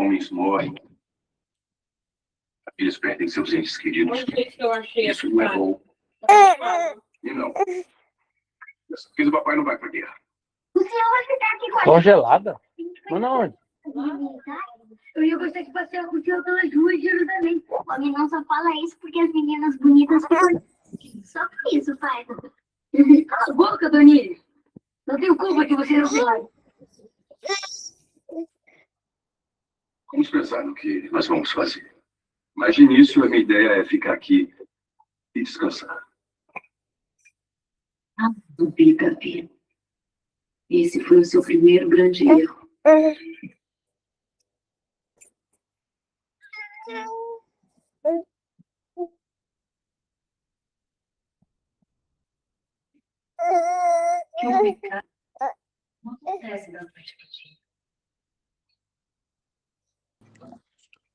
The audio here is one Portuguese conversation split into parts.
homens morrem, eles perdem seus entes queridos. Isso não é bom. E não. Porque o papai não vai pra guerra. O senhor vai ficar aqui com a gente. Congelada? Mas na onde? Eu ia gostar de passear com o senhor pelas ruas de Jerusalém. O homem não só fala isso porque as meninas bonitas ficam. Só por isso, pai. Cala a boca, Doni. Não tenho culpa que você não vai. Vamos pensar no que nós vamos fazer. Mas de início, a minha ideia é ficar aqui e descansar. Ah, dúvida, filho. Esse foi o seu primeiro grande erro. Que um pecado não acontece da noite pro dia.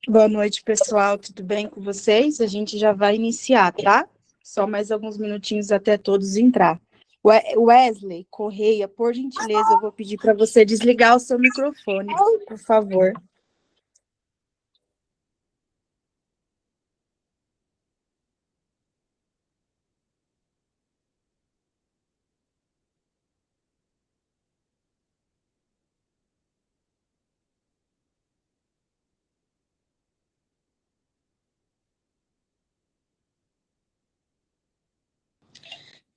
Boa noite, pessoal. Tudo bem com vocês? A gente já vai iniciar, tá? Só mais alguns minutinhos até todos entrar. Wesley Correia, por gentileza, eu vou pedir para você desligar o seu microfone, por favor.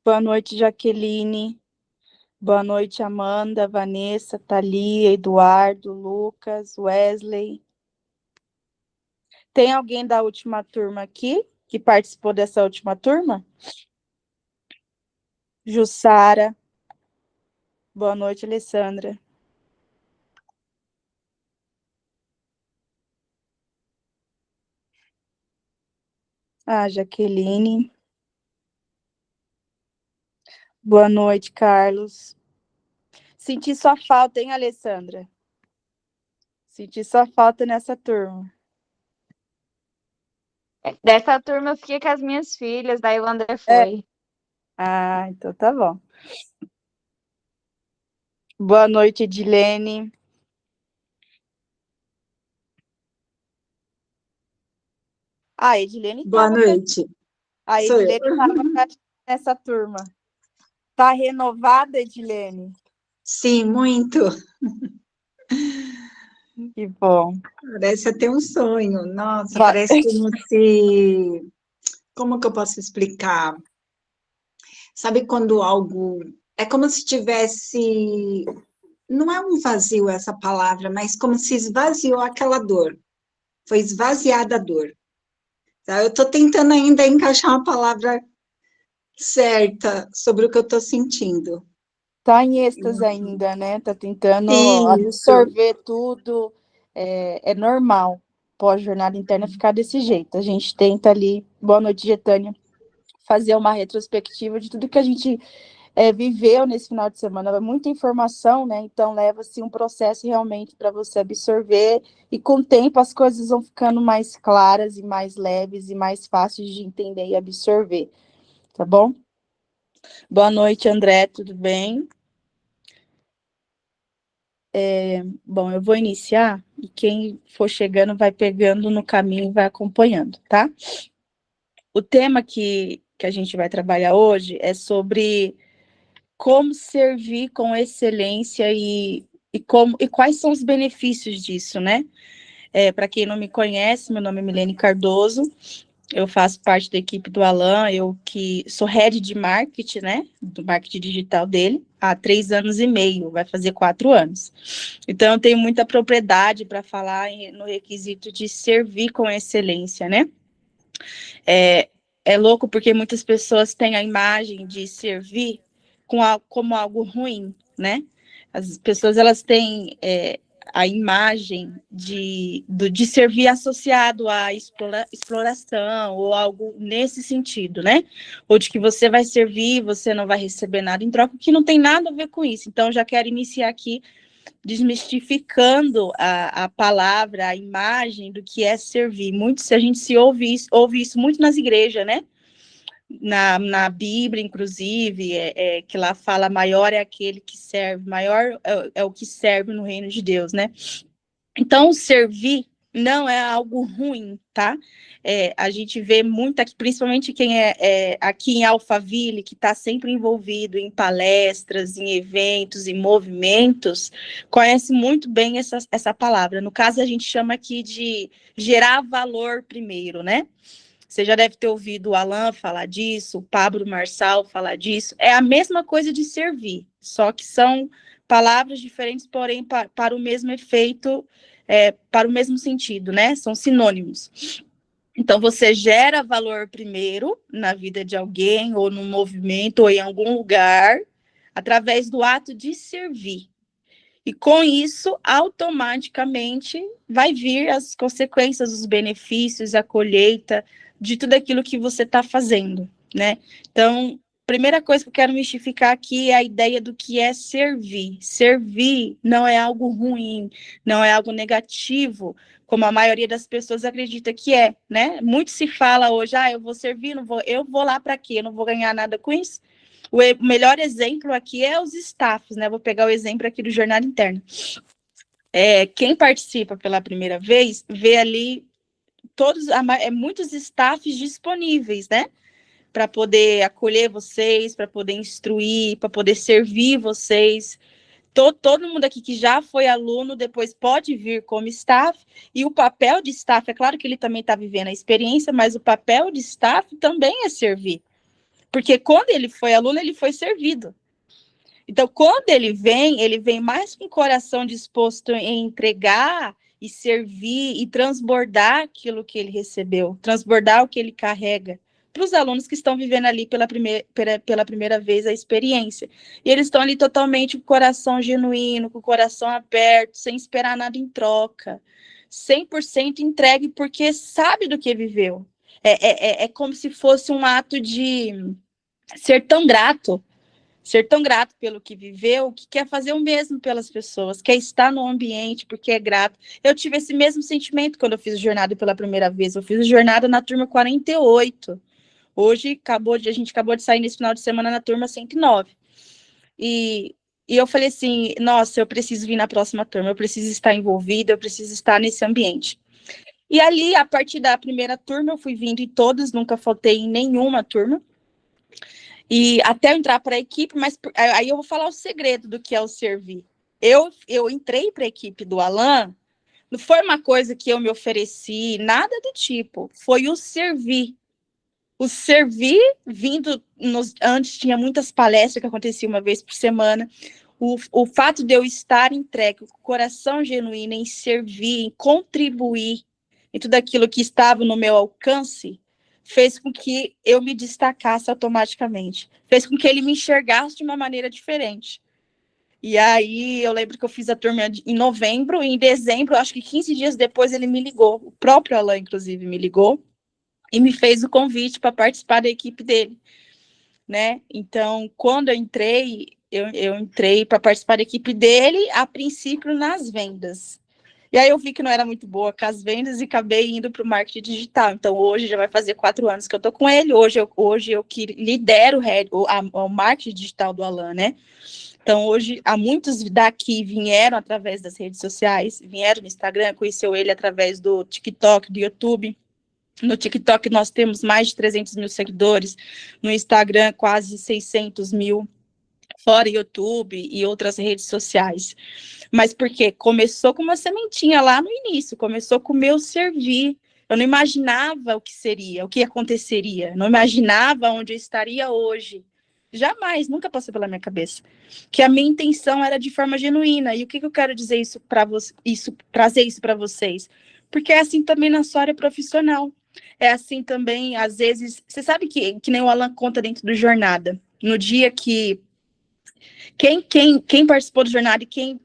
Boa noite, Jaqueline. Boa noite, Amanda, Vanessa, Thalia, Eduardo, Lucas, Wesley. Tem alguém da última turma aqui, que participou dessa última turma? Jussara. Boa noite, Alessandra. Jaqueline. Boa noite, Carlos. Senti sua falta, hein, Alessandra? Senti sua falta nessa turma. Dessa turma eu fiquei com as minhas filhas, daí o André foi. Então tá bom. Boa noite, Edilene. Edilene Boa noite. A Edilene estava nessa turma. Tá renovada, Edilene? Sim, muito. Que bom. Parece até um sonho. Nossa, parece como se... Como que eu posso explicar? Sabe quando algo... É como se tivesse... Não é um vazio essa palavra, mas como se esvaziou aquela dor. Foi esvaziada a dor. Tá? Eu estou tentando ainda encaixar uma palavra certa sobre o que eu estou sentindo. Tá em êxtase ainda, né? Tá tentando absorver tudo. É normal, pós-jornada interna, ficar desse jeito. A gente tenta ali, boa noite, Getânia, fazer uma retrospectiva de tudo que a gente viveu nesse final de semana. É muita informação, né? Então leva-se um processo realmente para você absorver, e com o tempo as coisas vão ficando mais claras e mais leves e mais fáceis de entender e absorver, tá bom? Boa noite, André, tudo bem? Bom, eu vou iniciar, e quem for chegando vai pegando no caminho e vai acompanhando, tá? O tema que a gente vai trabalhar hoje é sobre como servir com excelência e quais são os benefícios disso, né? Para quem não me conhece, meu nome é Milene Cardoso, eu faço parte da equipe do Alan, eu que sou head de marketing, né? Do marketing digital dele, há 3 anos e meio, vai fazer 4 anos. Então, eu tenho muita propriedade para falar no requisito de servir com excelência, né? É louco porque muitas pessoas têm a imagem de servir como algo ruim, né? As pessoas, elas têm a imagem de servir associado à exploração, ou algo nesse sentido, né? Ou de que você vai servir e você não vai receber nada em troca, que não tem nada a ver com isso. Então, já quero iniciar aqui desmistificando a palavra, a imagem do que é servir. A gente ouve isso muito nas igrejas, né? Na Bíblia, inclusive, que lá fala, maior é aquele que serve, maior é o que serve no reino de Deus, né? Então, o servir não é algo ruim, tá? A gente vê muito aqui, principalmente quem aqui em Alphaville, que está sempre envolvido em palestras, em eventos, em movimentos, conhece muito bem essa palavra. No caso, a gente chama aqui de gerar valor primeiro, né? Você já deve ter ouvido o Alan falar disso, o Pablo Marçal falar disso. É a mesma coisa de servir, só que são palavras diferentes, porém para o mesmo efeito, para o mesmo sentido, né? São sinônimos. Então, você gera valor primeiro na vida de alguém, ou no movimento, ou em algum lugar, através do ato de servir. E com isso, automaticamente, vai vir as consequências, os benefícios, a colheita de tudo aquilo que você está fazendo, né? Então, primeira coisa que eu quero mistificar aqui é a ideia do que é servir. Servir não é algo ruim, não é algo negativo, como a maioria das pessoas acredita que é, né? Muito se fala hoje, eu vou servir, eu vou lá para quê? Eu não vou ganhar nada com isso? O melhor exemplo aqui é os staffs, né? Vou pegar o exemplo aqui do Jornada Interna. Quem participa pela primeira vez, vê ali muitos staffs disponíveis, né? Para poder acolher vocês, para poder instruir, para poder servir vocês. Todo mundo aqui que já foi aluno, depois pode vir como staff, e o papel de staff, é claro que ele também está vivendo a experiência, mas o papel de staff também é servir. Porque quando ele foi aluno, ele foi servido. Então, quando ele vem mais com o coração disposto em entregar e servir e transbordar aquilo que ele recebeu, transbordar o que ele carrega para os alunos que estão vivendo ali pela primeira vez a experiência. E eles estão ali totalmente com o coração genuíno, com o coração aberto, sem esperar nada em troca, 100% entregue, porque sabe do que viveu. É como se fosse um ato de ser tão grato pelo que viveu, que quer fazer o mesmo pelas pessoas, quer estar no ambiente porque é grato. Eu tive esse mesmo sentimento quando eu fiz jornada pela primeira vez. Eu fiz jornada na turma 48. Hoje, a gente acabou de sair nesse final de semana na turma 109. E eu falei assim, nossa, eu preciso vir na próxima turma, eu preciso estar envolvida, eu preciso estar nesse ambiente. E ali, a partir da primeira turma, eu fui vindo em todas, nunca faltei em nenhuma turma. E até eu entrar para a equipe, mas aí eu vou falar o segredo do que é o servir. Eu entrei para a equipe do Alan, não foi uma coisa que eu me ofereci, nada do tipo, foi o servir. O servir, antes tinha muitas palestras que aconteciam uma vez por semana, o fato de eu estar entregue, com o coração genuíno em servir, em contribuir em tudo aquilo que estava no meu alcance, fez com que eu me destacasse automaticamente. Fez com que ele me enxergasse de uma maneira diferente. E aí, eu lembro que eu fiz a turma em novembro, e em dezembro, acho que 15 dias depois, ele me ligou. O próprio Alan, inclusive, me ligou e me fez o convite para participar da equipe dele, né? Então, quando eu entrei para participar da equipe dele, a princípio, nas vendas. E aí eu vi que não era muito boa com as vendas e acabei indo para o marketing digital. Então, hoje já vai fazer 4 anos que eu estou com ele. Hoje eu que lidero o marketing digital do Alan, né? Então, hoje, há muitos daqui vieram através das redes sociais, vieram no Instagram, conheceu ele através do TikTok, do YouTube. No TikTok, nós temos mais de 300 mil seguidores. No Instagram, quase 600 mil. Fora YouTube e outras redes sociais. Mas porque começou com uma sementinha lá no início, começou com o meu servir. Eu não imaginava o que seria, o que aconteceria, não imaginava onde eu estaria hoje. Jamais, nunca passou pela minha cabeça. Que a minha intenção era de forma genuína. E o que eu quero dizer isso para trazer isso para vocês? Porque é assim também na sua área profissional. É assim também, às vezes, você sabe que nem o Alan conta dentro do Jornada. No dia que quem participou do jornada e quem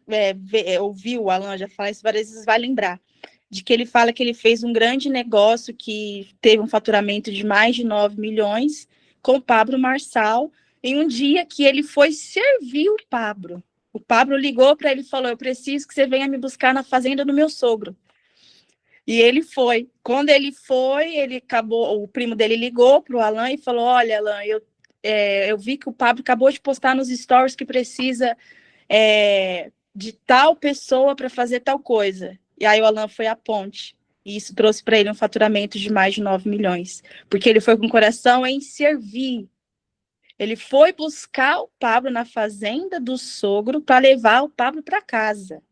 ouviu o Alan já falar isso várias vezes vai lembrar de que ele fala que ele fez um grande negócio que teve um faturamento de mais de 9 milhões com o Pablo Marçal em um dia que ele foi servir o Pablo. O Pablo ligou para ele e falou, eu preciso que você venha me buscar na fazenda do meu sogro. E ele foi. Quando ele foi, o primo dele ligou para o Alan e falou, olha, Alan, eu vi que o Pablo acabou de postar nos stories que precisa de tal pessoa para fazer tal coisa. E aí o Alan foi à ponte. E isso trouxe para ele um faturamento de mais de 9 milhões. Porque ele foi com o coração em servir. Ele foi buscar o Pablo na fazenda do sogro para levar o Pablo para casa.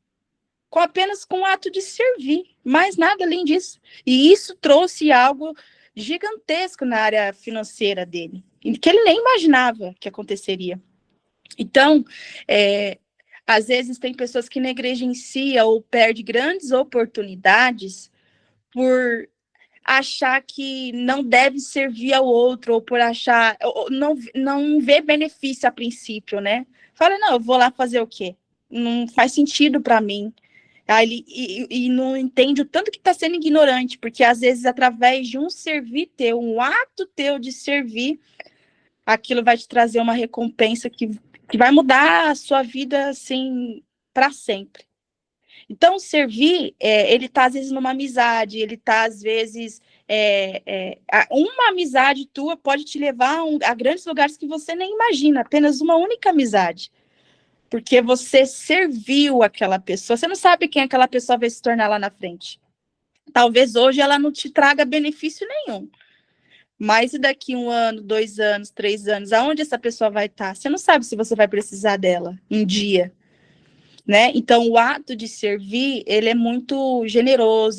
Apenas com o ato de servir. Mais nada além disso. E isso trouxe algo gigantesco na área financeira dele. Que ele nem imaginava que aconteceria. Então, às vezes tem pessoas que negligenciam ou perdem grandes oportunidades por achar que não deve servir ao outro, ou por achar, ou não ver benefício a princípio, né? Fala, não, eu vou lá fazer o quê? Não faz sentido para mim. Aí e não entende o tanto que está sendo ignorante, porque às vezes através de um servir teu, um ato teu de servir, aquilo vai te trazer uma recompensa que vai mudar a sua vida, assim, para sempre. Então, servir, ele está, às vezes, numa amizade, ele está, às vezes... uma amizade tua pode te levar a grandes lugares que você nem imagina, apenas uma única amizade. Porque você serviu aquela pessoa, você não sabe quem aquela pessoa vai se tornar lá na frente. Talvez hoje ela não te traga benefício nenhum. Mas e daqui 1 ano, 2 anos, 3 anos, aonde essa pessoa vai estar? Você não sabe se você vai precisar dela um dia, né? Então, o ato de servir, ele é muito generoso,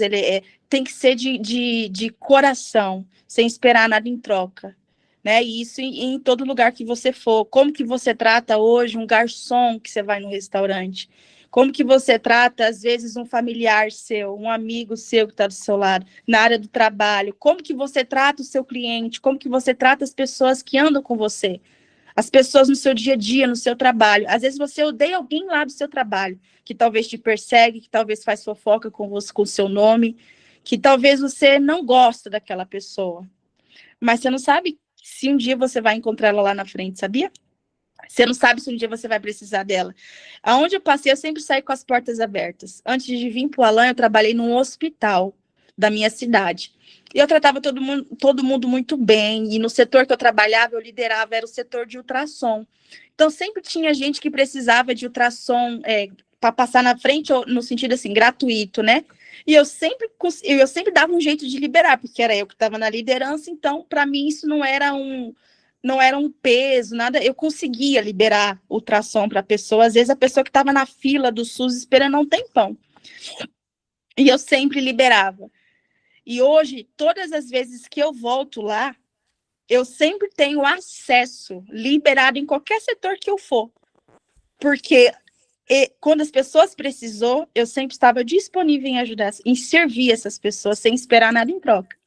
tem que ser de coração, sem esperar nada em troca, né? E isso em todo lugar que você for. Como que você trata hoje um garçom que você vai no restaurante? Como que você trata, às vezes, um familiar seu, um amigo seu que está do seu lado, na área do trabalho? Como que você trata o seu cliente? Como que você trata as pessoas que andam com você? As pessoas no seu dia a dia, no seu trabalho. Às vezes você odeia alguém lá do seu trabalho, que talvez te persegue, que talvez faz fofoca com você, com o seu nome, que talvez você não gosta daquela pessoa. Mas você não sabe se um dia você vai encontrar ela lá na frente, sabia? Você não sabe se um dia você vai precisar dela. Aonde eu passei, eu sempre saí com as portas abertas. Antes de vir para o Alan, eu trabalhei num hospital da minha cidade. E eu tratava todo mundo muito bem. E no setor que eu trabalhava, eu liderava, era o setor de ultrassom. Então, sempre tinha gente que precisava de ultrassom para passar na frente, no sentido assim, gratuito, né? E eu sempre dava um jeito de liberar, porque era eu que estava na liderança. Então, para mim, isso não era um peso, nada. Eu conseguia liberar ultrassom para a pessoa. Às vezes, a pessoa que estava na fila do SUS esperando um tempão. E eu sempre liberava. E hoje, todas as vezes que eu volto lá, eu sempre tenho acesso liberado em qualquer setor que eu for. Porque quando as pessoas precisou, eu sempre estava disponível em ajudar, em servir essas pessoas, sem esperar nada em troca.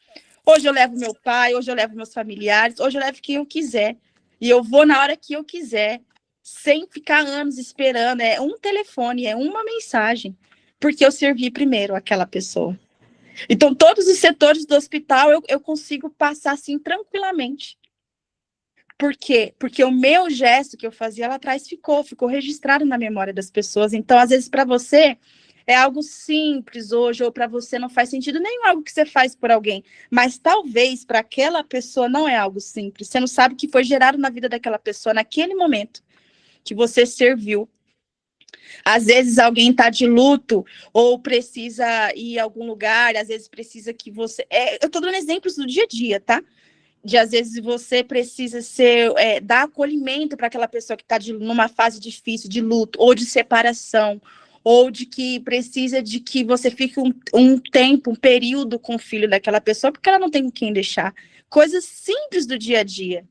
Hoje eu levo meu pai, hoje eu levo meus familiares, hoje eu levo quem eu quiser. E eu vou na hora que eu quiser, sem ficar anos esperando. É um telefone, é uma mensagem, porque eu servi primeiro aquela pessoa. Então, todos os setores do hospital eu consigo passar assim tranquilamente. Por quê? Porque o meu gesto que eu fazia lá atrás ficou registrado na memória das pessoas. Então, às vezes, para você, é algo simples hoje, ou para você não faz sentido nenhum algo que você faz por alguém. Mas talvez para aquela pessoa não é algo simples. Você não sabe o que foi gerado na vida daquela pessoa naquele momento que você serviu. Às vezes alguém está de luto ou precisa ir a algum lugar, às vezes precisa que você... eu estou dando exemplos do dia a dia, tá? Às vezes você precisa dar acolhimento para aquela pessoa que está numa fase difícil de luto ou de separação, ou de que precisa de que você fique um tempo, um período com o filho daquela pessoa, porque ela não tem com quem deixar. Coisas simples do dia a dia.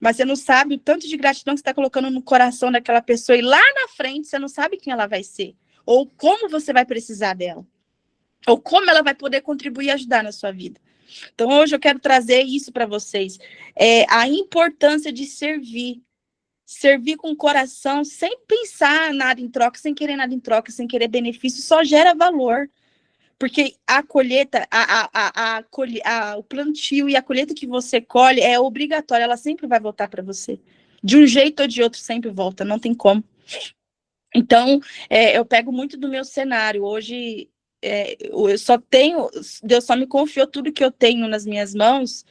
Mas você não sabe o tanto de gratidão que você está colocando no coração daquela pessoa, e lá na frente você não sabe quem ela vai ser, ou como você vai precisar dela, ou como ela vai poder contribuir e ajudar na sua vida. Então, hoje eu quero trazer isso para vocês, a importância de servir com o coração, sem pensar nada em troca, sem querer nada em troca, sem querer benefício, só gera valor. Porque a colheita, o plantio e a colheita que você colhe é obrigatória, ela sempre vai voltar para você. De um jeito ou de outro, sempre volta, não tem como. Então, eu pego muito do meu cenário. Hoje, Deus só me confiou tudo que eu tenho nas minhas mãos,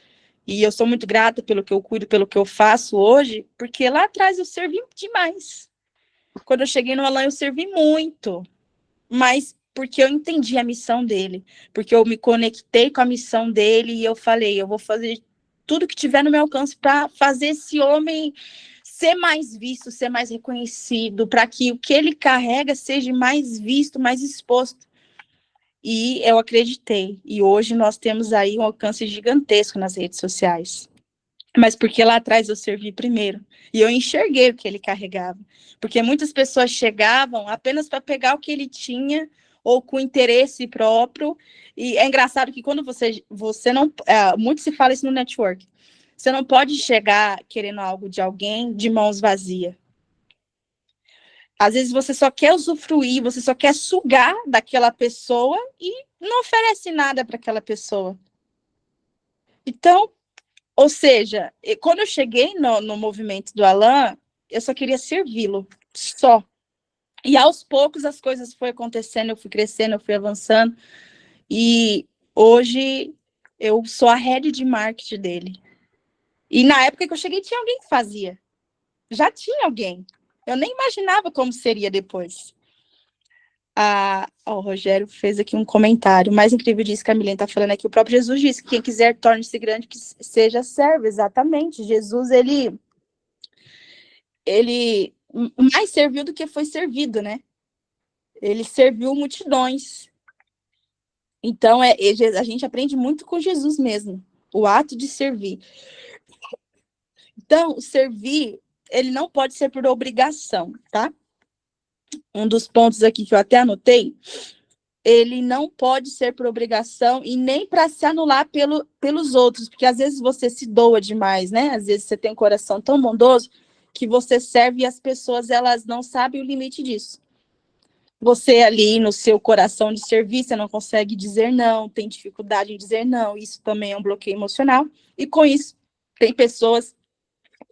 e eu sou muito grata pelo que eu cuido, pelo que eu faço hoje, porque lá atrás eu servi demais. Quando eu cheguei no Alan, eu servi muito, mas porque eu entendi a missão dele, porque eu me conectei com a missão dele e eu falei, eu vou fazer tudo que tiver no meu alcance para fazer esse homem ser mais visto, ser mais reconhecido, para que o que ele carrega seja mais visto, mais exposto. E eu acreditei. E hoje nós temos aí um alcance gigantesco nas redes sociais. Mas porque lá atrás eu servi primeiro. E eu enxerguei o que ele carregava. Porque muitas pessoas chegavam apenas para pegar o que ele tinha, ou com interesse próprio. E é engraçado que quando você não... muito se fala isso no network. Você não pode chegar querendo algo de alguém de mãos vazias. Às vezes você só quer usufruir, você só quer sugar daquela pessoa e não oferece nada para aquela pessoa. Então, ou seja, quando eu cheguei no movimento do Alan, eu só queria servi-lo, só. E aos poucos as coisas foram acontecendo, eu fui crescendo, eu fui avançando. E hoje eu sou a head de marketing dele. E na época que eu cheguei, tinha alguém que fazia. Já tinha alguém. Eu nem imaginava como seria depois. O Rogério fez aqui um comentário. O mais incrível disso que a Milene está falando é que o próprio Jesus disse que quem quiser torne-se grande, que seja servo. Exatamente. Jesus, ele mais serviu do que foi servido, né? Ele serviu multidões. Então, a gente aprende muito com Jesus mesmo. O ato de servir. Então, servir, ele não pode ser por obrigação, tá? Um dos pontos aqui que eu até anotei, ele não pode ser por obrigação e nem para se anular pelos outros, porque às vezes você se doa demais, né? Às vezes você tem um coração tão bondoso que você serve e as pessoas, elas não sabem o limite disso. Você ali no seu coração de servir, você não consegue dizer não, tem dificuldade em dizer não, isso também é um bloqueio emocional, e com isso tem pessoas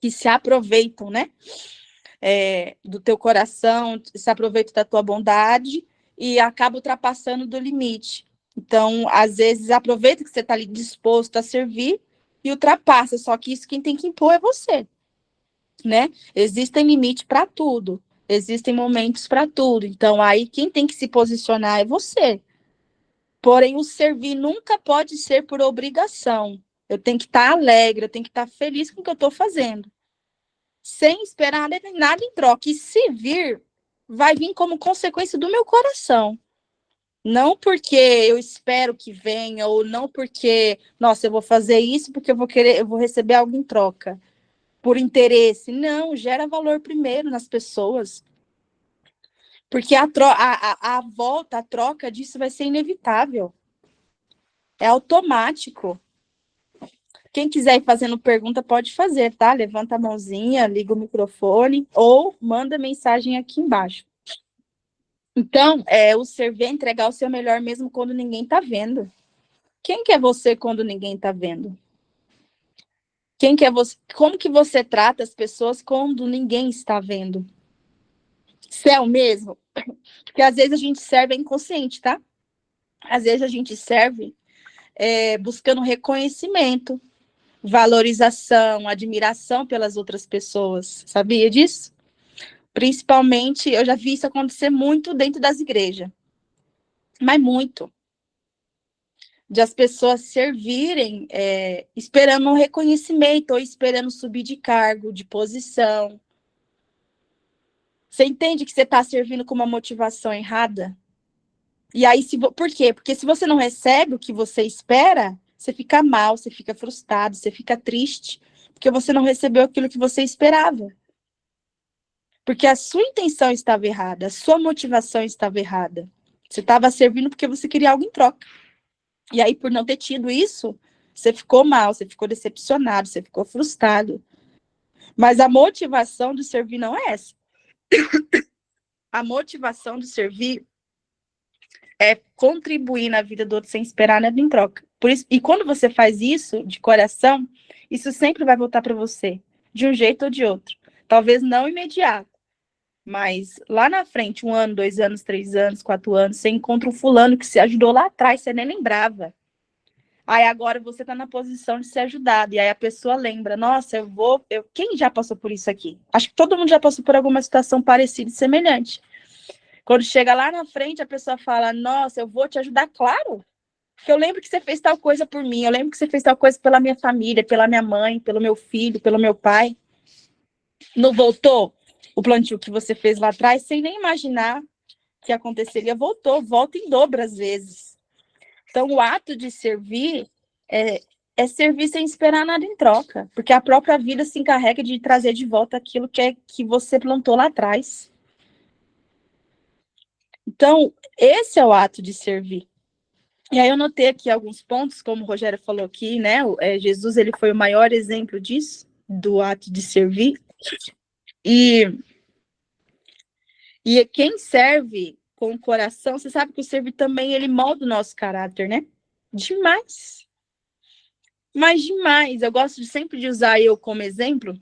que se aproveitam, né? Do teu coração, se aproveitam da tua bondade e acaba ultrapassando do limite. Então, às vezes, aproveita que você está ali disposto a servir e ultrapassa, só que isso quem tem que impor é você, né? Existem limites para tudo, existem momentos para tudo, então aí quem tem que se posicionar é você. Porém, o servir nunca pode ser por obrigação. Eu tenho que estar alegre, eu tenho que estar feliz com o que eu estou fazendo, sem esperar nada em troca. E se vir, vai vir como consequência do meu coração. Não porque eu espero que venha, ou não porque, nossa, eu vou fazer isso porque eu vou receber algo em troca. Por interesse. Não, gera valor primeiro nas pessoas. Porque a volta, a troca disso vai ser inevitável. É automático. Quem quiser ir fazendo pergunta, pode fazer, tá? Levanta a mãozinha, liga o microfone ou manda mensagem aqui embaixo. Então, o servir é entregar o seu melhor mesmo quando ninguém tá vendo. Quem que é você quando ninguém tá vendo? Quem que é você? Como que você trata as pessoas quando ninguém está vendo? Você é o mesmo? Porque às vezes a gente serve inconsciente, tá? Às vezes a gente serve buscando reconhecimento, valorização, admiração pelas outras pessoas. Sabia disso? Principalmente, eu já vi isso acontecer muito dentro das igrejas. Mas muito. De as pessoas servirem esperando um reconhecimento ou esperando subir de cargo, de posição. Você entende que você está servindo com uma motivação errada? E aí, por quê? Porque se você não recebe o que você espera, você fica mal, você fica frustrado, você fica triste, porque você não recebeu aquilo que você esperava. Porque a sua intenção estava errada, a sua motivação estava errada. Você estava servindo porque você queria algo em troca. E aí, por não ter tido isso, você ficou mal, você ficou decepcionado, você ficou frustrado. Mas a motivação de servir não é essa. A motivação de servir é contribuir na vida do outro sem esperar nada em troca. Por isso, e quando você faz isso de coração, isso sempre vai voltar para você, de um jeito ou de outro. Talvez não imediato, mas lá na frente, 1 ano, 2 anos, 3 anos, 4 anos, você encontra um fulano que se ajudou lá atrás, você nem lembrava. Aí agora você está na posição de ser ajudado, e aí a pessoa lembra, nossa, quem já passou por isso aqui? Acho que todo mundo já passou por alguma situação parecida e semelhante. Quando chega lá na frente, a pessoa fala, nossa, eu vou te ajudar, claro. Porque eu lembro que você fez tal coisa por mim, eu lembro que você fez tal coisa pela minha família, pela minha mãe, pelo meu filho, pelo meu pai. Não voltou o plantio que você fez lá atrás, sem nem imaginar que aconteceria, volta em dobro às vezes. Então, o ato de servir é servir sem esperar nada em troca, porque a própria vida se encarrega de trazer de volta aquilo que você plantou lá atrás. Então, esse é o ato de servir. E aí eu notei aqui alguns pontos, como o Rogério falou aqui, né? Jesus, ele foi o maior exemplo disso, do ato de servir. E quem serve com o coração, você sabe que o servir também, ele molda o nosso caráter, né? Demais. Mas demais. Eu gosto sempre de usar eu como exemplo.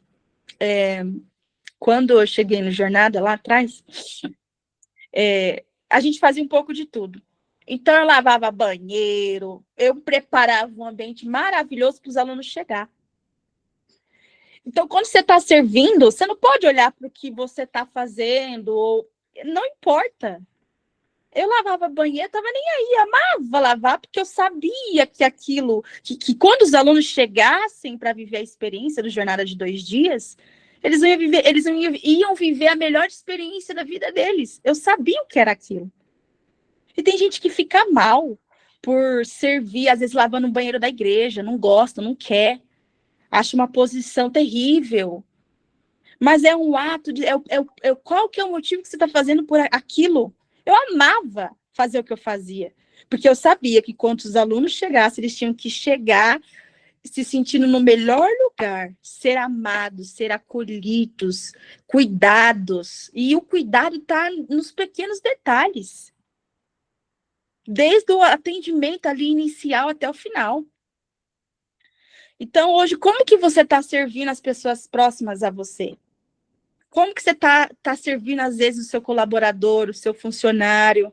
Quando eu cheguei no Jornada, lá atrás, a gente fazia um pouco de tudo. Então, eu lavava banheiro, eu preparava um ambiente maravilhoso para os alunos chegar. Então, quando você está servindo, você não pode olhar para o que você está fazendo, não importa. Eu lavava banheiro, estava nem aí, amava lavar, porque eu sabia que aquilo, que quando os alunos chegassem para viver a experiência do Jornada de 2 dias, eles iam viver a melhor experiência da vida deles. Eu sabia o que era aquilo. E tem gente que fica mal por servir, às vezes lavando o banheiro da igreja, não gosta, não quer, acha uma posição terrível. Mas é um ato de... qual que é o motivo que você está fazendo por aquilo? Eu amava fazer o que eu fazia, porque eu sabia que quando os alunos chegassem, eles tinham que chegar se sentindo no melhor lugar, ser amados, ser acolhidos, cuidados. E o cuidado está nos pequenos detalhes. Desde o atendimento ali inicial até o final. Então, hoje, como que você está servindo as pessoas próximas a você? Como que você está servindo, às vezes, o seu colaborador, o seu funcionário,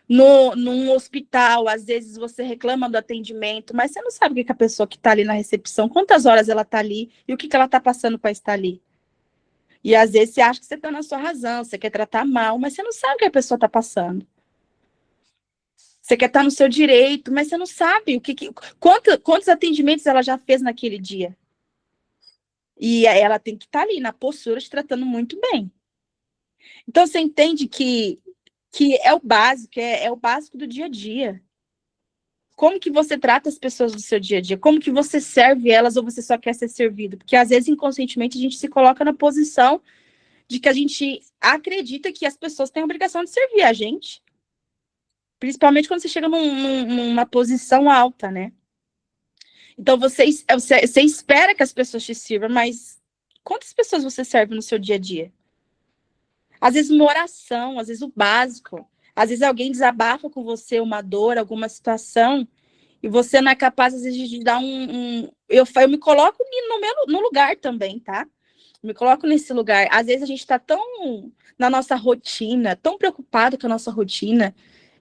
num hospital? Às vezes você reclama do atendimento, mas você não sabe o que a pessoa que está ali na recepção, quantas horas ela está ali e o que ela está passando para estar ali. E às vezes você acha que você está na sua razão, você quer tratar mal, mas você não sabe o que a pessoa está passando. Você quer estar no seu direito, mas você não sabe quantos atendimentos ela já fez naquele dia. E ela tem que estar ali na postura, te tratando muito bem. Então, você entende que é o básico, é o básico do dia a dia. Como que você trata as pessoas do seu dia a dia? Como que você serve elas ou você só quer ser servido? Porque, às vezes, inconscientemente, a gente se coloca na posição de que a gente acredita que as pessoas têm a obrigação de servir a gente. Principalmente quando você chega numa posição alta, né? Então, você espera que as pessoas te sirvam, mas quantas pessoas você serve no seu dia a dia? Às vezes uma oração, às vezes o básico. Às vezes alguém desabafa com você uma dor, alguma situação, e você não é capaz, às vezes, de dar Eu me coloco no lugar também, tá? Me coloco nesse lugar. Às vezes a gente está tão na nossa rotina, tão preocupado com a nossa rotina,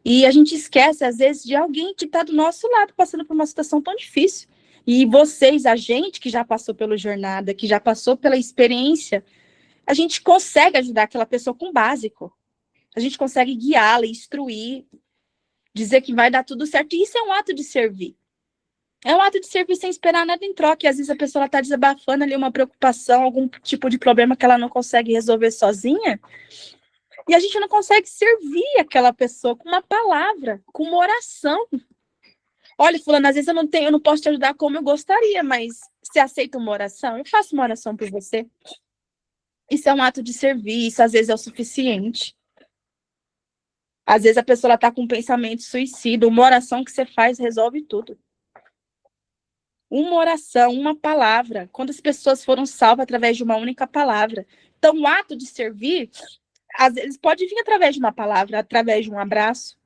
e a gente esquece, às vezes, de alguém que está do nosso lado, passando por uma situação tão difícil. E vocês, a gente que já passou pela jornada, que já passou pela experiência, a gente consegue ajudar aquela pessoa com o básico. A gente consegue guiá-la, instruir, dizer que vai dar tudo certo. E isso é um ato de servir. É um ato de servir sem esperar nada em troca. E às vezes a pessoa está desabafando ali uma preocupação, algum tipo de problema que ela não consegue resolver sozinha. E a gente não consegue servir aquela pessoa com uma palavra, com uma oração. Olha, fulano, às vezes eu não posso te ajudar como eu gostaria, mas você aceita uma oração? Eu faço uma oração por você. Isso é um ato de servir, isso às vezes é o suficiente. Às vezes a pessoa está com um pensamento suicida, uma oração que você faz resolve tudo. Uma oração, uma palavra. Quantas pessoas foram salvas através de uma única palavra? Então, o ato de servir, às vezes pode vir através de uma palavra, através de um abraço.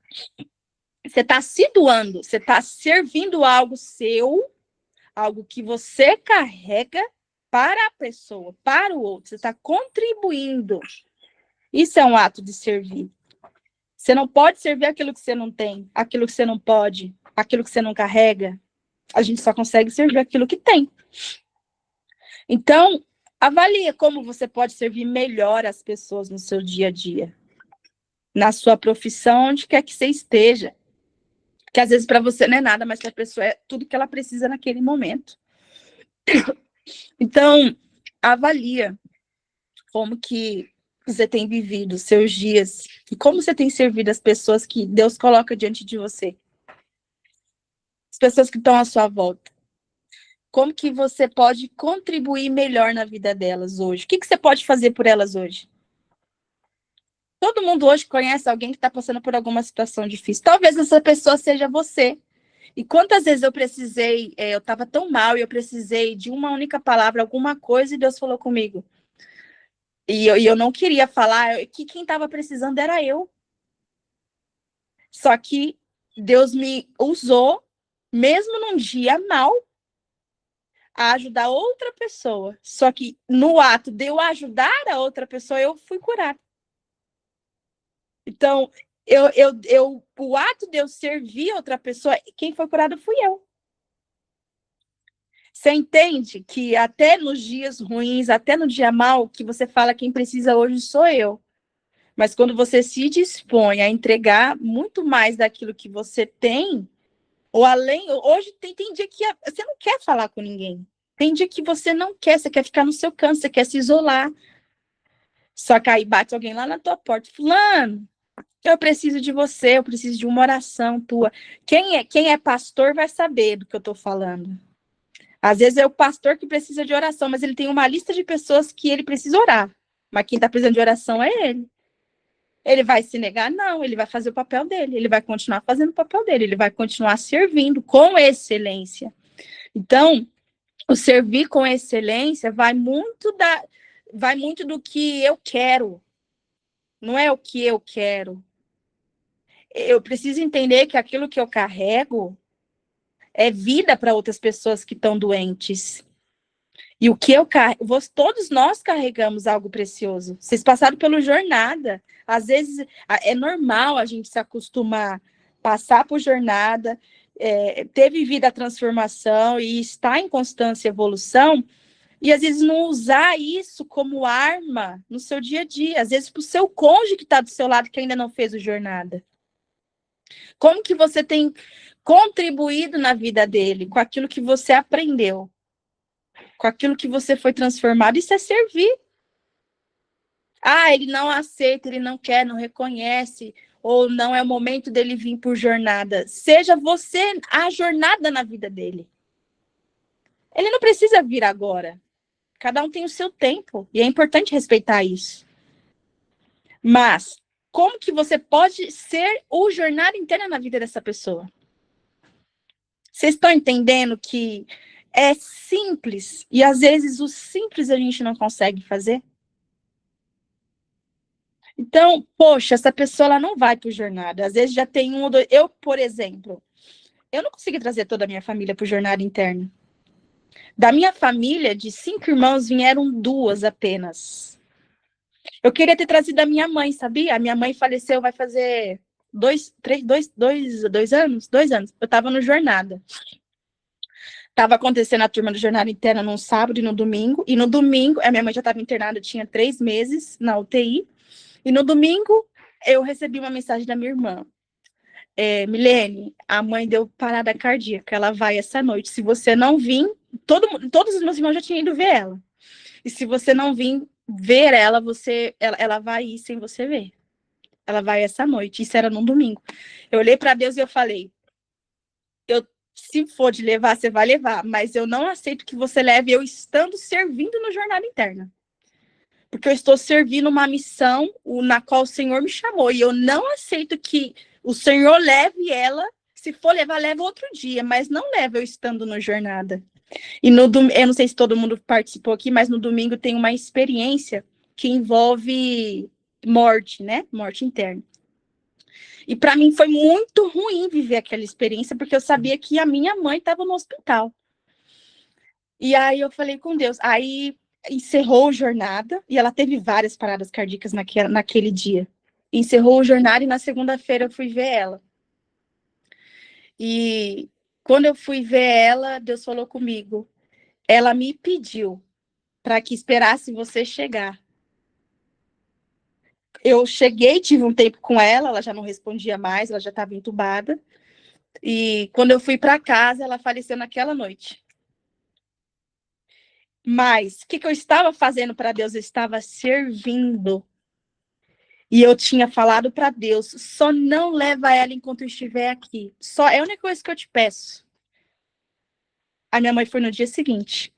Você está se doando, você está servindo algo seu, algo que você carrega para a pessoa, para o outro. Você está contribuindo. Isso é um ato de servir. Você não pode servir aquilo que você não tem, aquilo que você não pode, aquilo que você não carrega. A gente só consegue servir aquilo que tem. Então, avalie como você pode servir melhor as pessoas no seu dia a dia. na sua profissão, onde quer que você esteja. Que às vezes para você não é nada, mas para a pessoa é tudo que ela precisa naquele momento. Então, avalia como que você tem vivido os seus dias e como você tem servido as pessoas que Deus coloca diante de você. As pessoas que estão à sua volta. Como que você pode contribuir melhor na vida delas hoje? O que você pode fazer por elas hoje? Todo mundo hoje conhece alguém que está passando por alguma situação difícil. Talvez essa pessoa seja você. E quantas vezes eu precisei, eu estava tão mal e eu precisei de uma única palavra, alguma coisa, e Deus falou comigo. E eu não queria falar, que quem estava precisando era eu. Só que Deus me usou, mesmo num dia mal, a ajudar outra pessoa. Só que no ato de eu ajudar a outra pessoa, eu fui curada. Então, o ato de eu servir outra pessoa, quem foi curado fui eu. Você entende que até nos dias ruins, até no dia mal, que você fala quem precisa hoje sou eu. Mas quando você se dispõe a entregar muito mais daquilo que você tem, ou além, hoje tem dia que você não quer falar com ninguém. Tem dia que você não quer, você quer ficar no seu canto, você quer se isolar. Só que aí bate alguém lá na tua porta, fulano, eu preciso de você, eu preciso de uma oração tua. Quem é pastor vai saber do que eu estou falando. Às vezes é o pastor que precisa de oração, mas ele tem uma lista de pessoas que ele precisa orar. Mas quem está precisando de oração é ele. Ele vai se negar? Não, ele vai fazer o papel dele, ele vai continuar fazendo o papel dele, ele vai continuar servindo com excelência. Então, o servir com excelência vai muito do que eu quero, não é o que eu quero. Eu preciso entender que aquilo que eu carrego é vida para outras pessoas que estão doentes. E o que eu carrego, todos nós carregamos algo precioso. Vocês passaram pela jornada. Às vezes é normal a gente se acostumar, passar por jornada, ter vivido a transformação e estar em constante evolução, e às vezes não usar isso como arma no seu dia a dia. Às vezes para o seu cônjuge que está do seu lado, que ainda não fez a jornada. Como que você tem contribuído na vida dele com aquilo que você aprendeu? Com aquilo que você foi transformado, isso é servir. Ah, ele não aceita, ele não quer, não reconhece, ou não é o momento dele vir por jornada. Seja você a jornada na vida dele. Ele não precisa vir agora. Cada um tem o seu tempo, e é importante respeitar isso. Mas, como que você pode ser o jornada interna na vida dessa pessoa? Vocês estão entendendo que é simples, e às vezes o simples a gente não consegue fazer? Então, poxa, essa pessoa ela não vai para jornada. Às vezes já tem um ou dois. Eu, por exemplo, eu não consegui trazer toda a minha família para jornada interna. Da minha família, de 5 irmãos, vieram 2 apenas. Eu queria ter trazido a minha mãe, sabia? A minha mãe faleceu, vai fazer 2 anos? 2 anos. Eu estava no jornada. Estava acontecendo a turma do jornada interna num sábado e no domingo. E no domingo, a minha mãe já estava internada, tinha 3 meses na UTI. E no domingo, eu recebi uma mensagem da minha irmã. Milene, a mãe deu parada cardíaca, ela vai essa noite. Se você não vir, todos os meus irmãos já tinham ido ver ela. E se você não vir ver ela, ela vai ir sem você ver. Ela vai essa noite. Isso era num domingo. Eu olhei para Deus e eu falei, se for de levar, você vai levar, mas eu não aceito que você leve eu estando servindo no jornada interna. Porque eu estou servindo uma missão na qual o Senhor me chamou. E eu não aceito que o Senhor leve ela. Se for levar, leva outro dia. Mas não leve eu estando no jornada. E eu não sei se todo mundo participou aqui, mas no domingo tem uma experiência que envolve morte, né? Morte interna. E para mim foi muito ruim viver aquela experiência, porque eu sabia que a minha mãe estava no hospital. E aí eu falei com Deus. Aí encerrou a jornada, e ela teve várias paradas cardíacas naquele dia. Encerrou a jornada e na segunda-feira eu fui ver ela. E quando eu fui ver ela, Deus falou comigo. Ela me pediu para que esperasse você chegar. eu cheguei, tive um tempo com ela já não respondia mais, ela já estava entubada. E quando eu fui para casa, ela faleceu naquela noite. Mas o que eu estava fazendo para Deus? Eu estava servindo. E eu tinha falado para Deus, só não leva ela enquanto eu estiver aqui. Só é a única coisa que eu te peço. A minha mãe foi no dia seguinte.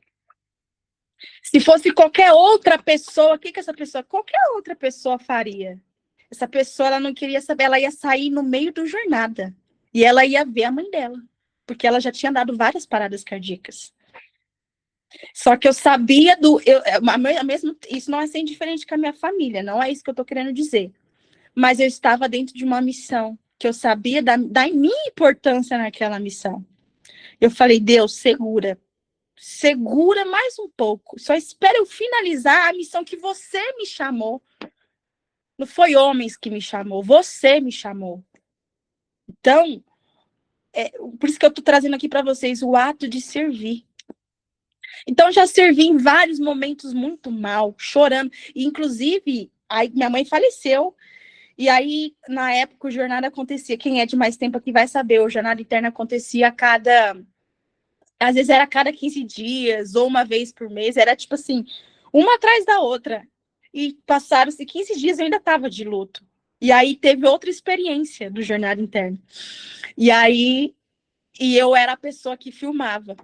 Se fosse qualquer outra pessoa, o que essa pessoa, qualquer outra pessoa faria? Essa pessoa, ela não queria saber, ela ia sair no meio do jornada. E ela ia ver a mãe dela. Porque ela já tinha dado várias paradas cardíacas. Só que eu sabia mesmo, isso não é ser indiferente com a minha família, não é isso que eu tô querendo dizer. Mas eu estava dentro de uma missão, que eu sabia da minha importância naquela missão. Eu falei, Deus, segura mais um pouco, só espera eu finalizar a missão que você me chamou. Não foi homens que me chamou, você me chamou. Então, por isso que eu tô trazendo aqui para vocês o ato de servir. Então, já servi em vários momentos muito mal, chorando. E, inclusive, aí minha mãe faleceu. E aí, na época, o jornada acontecia. Quem é de mais tempo aqui vai saber. O jornada interna acontecia às vezes era a cada 15 dias, ou uma vez por mês. Era tipo assim, uma atrás da outra. E passaram-se 15 dias, eu ainda estava de luto. E aí, teve outra experiência do jornada interna. E aí, eu era a pessoa que filmava.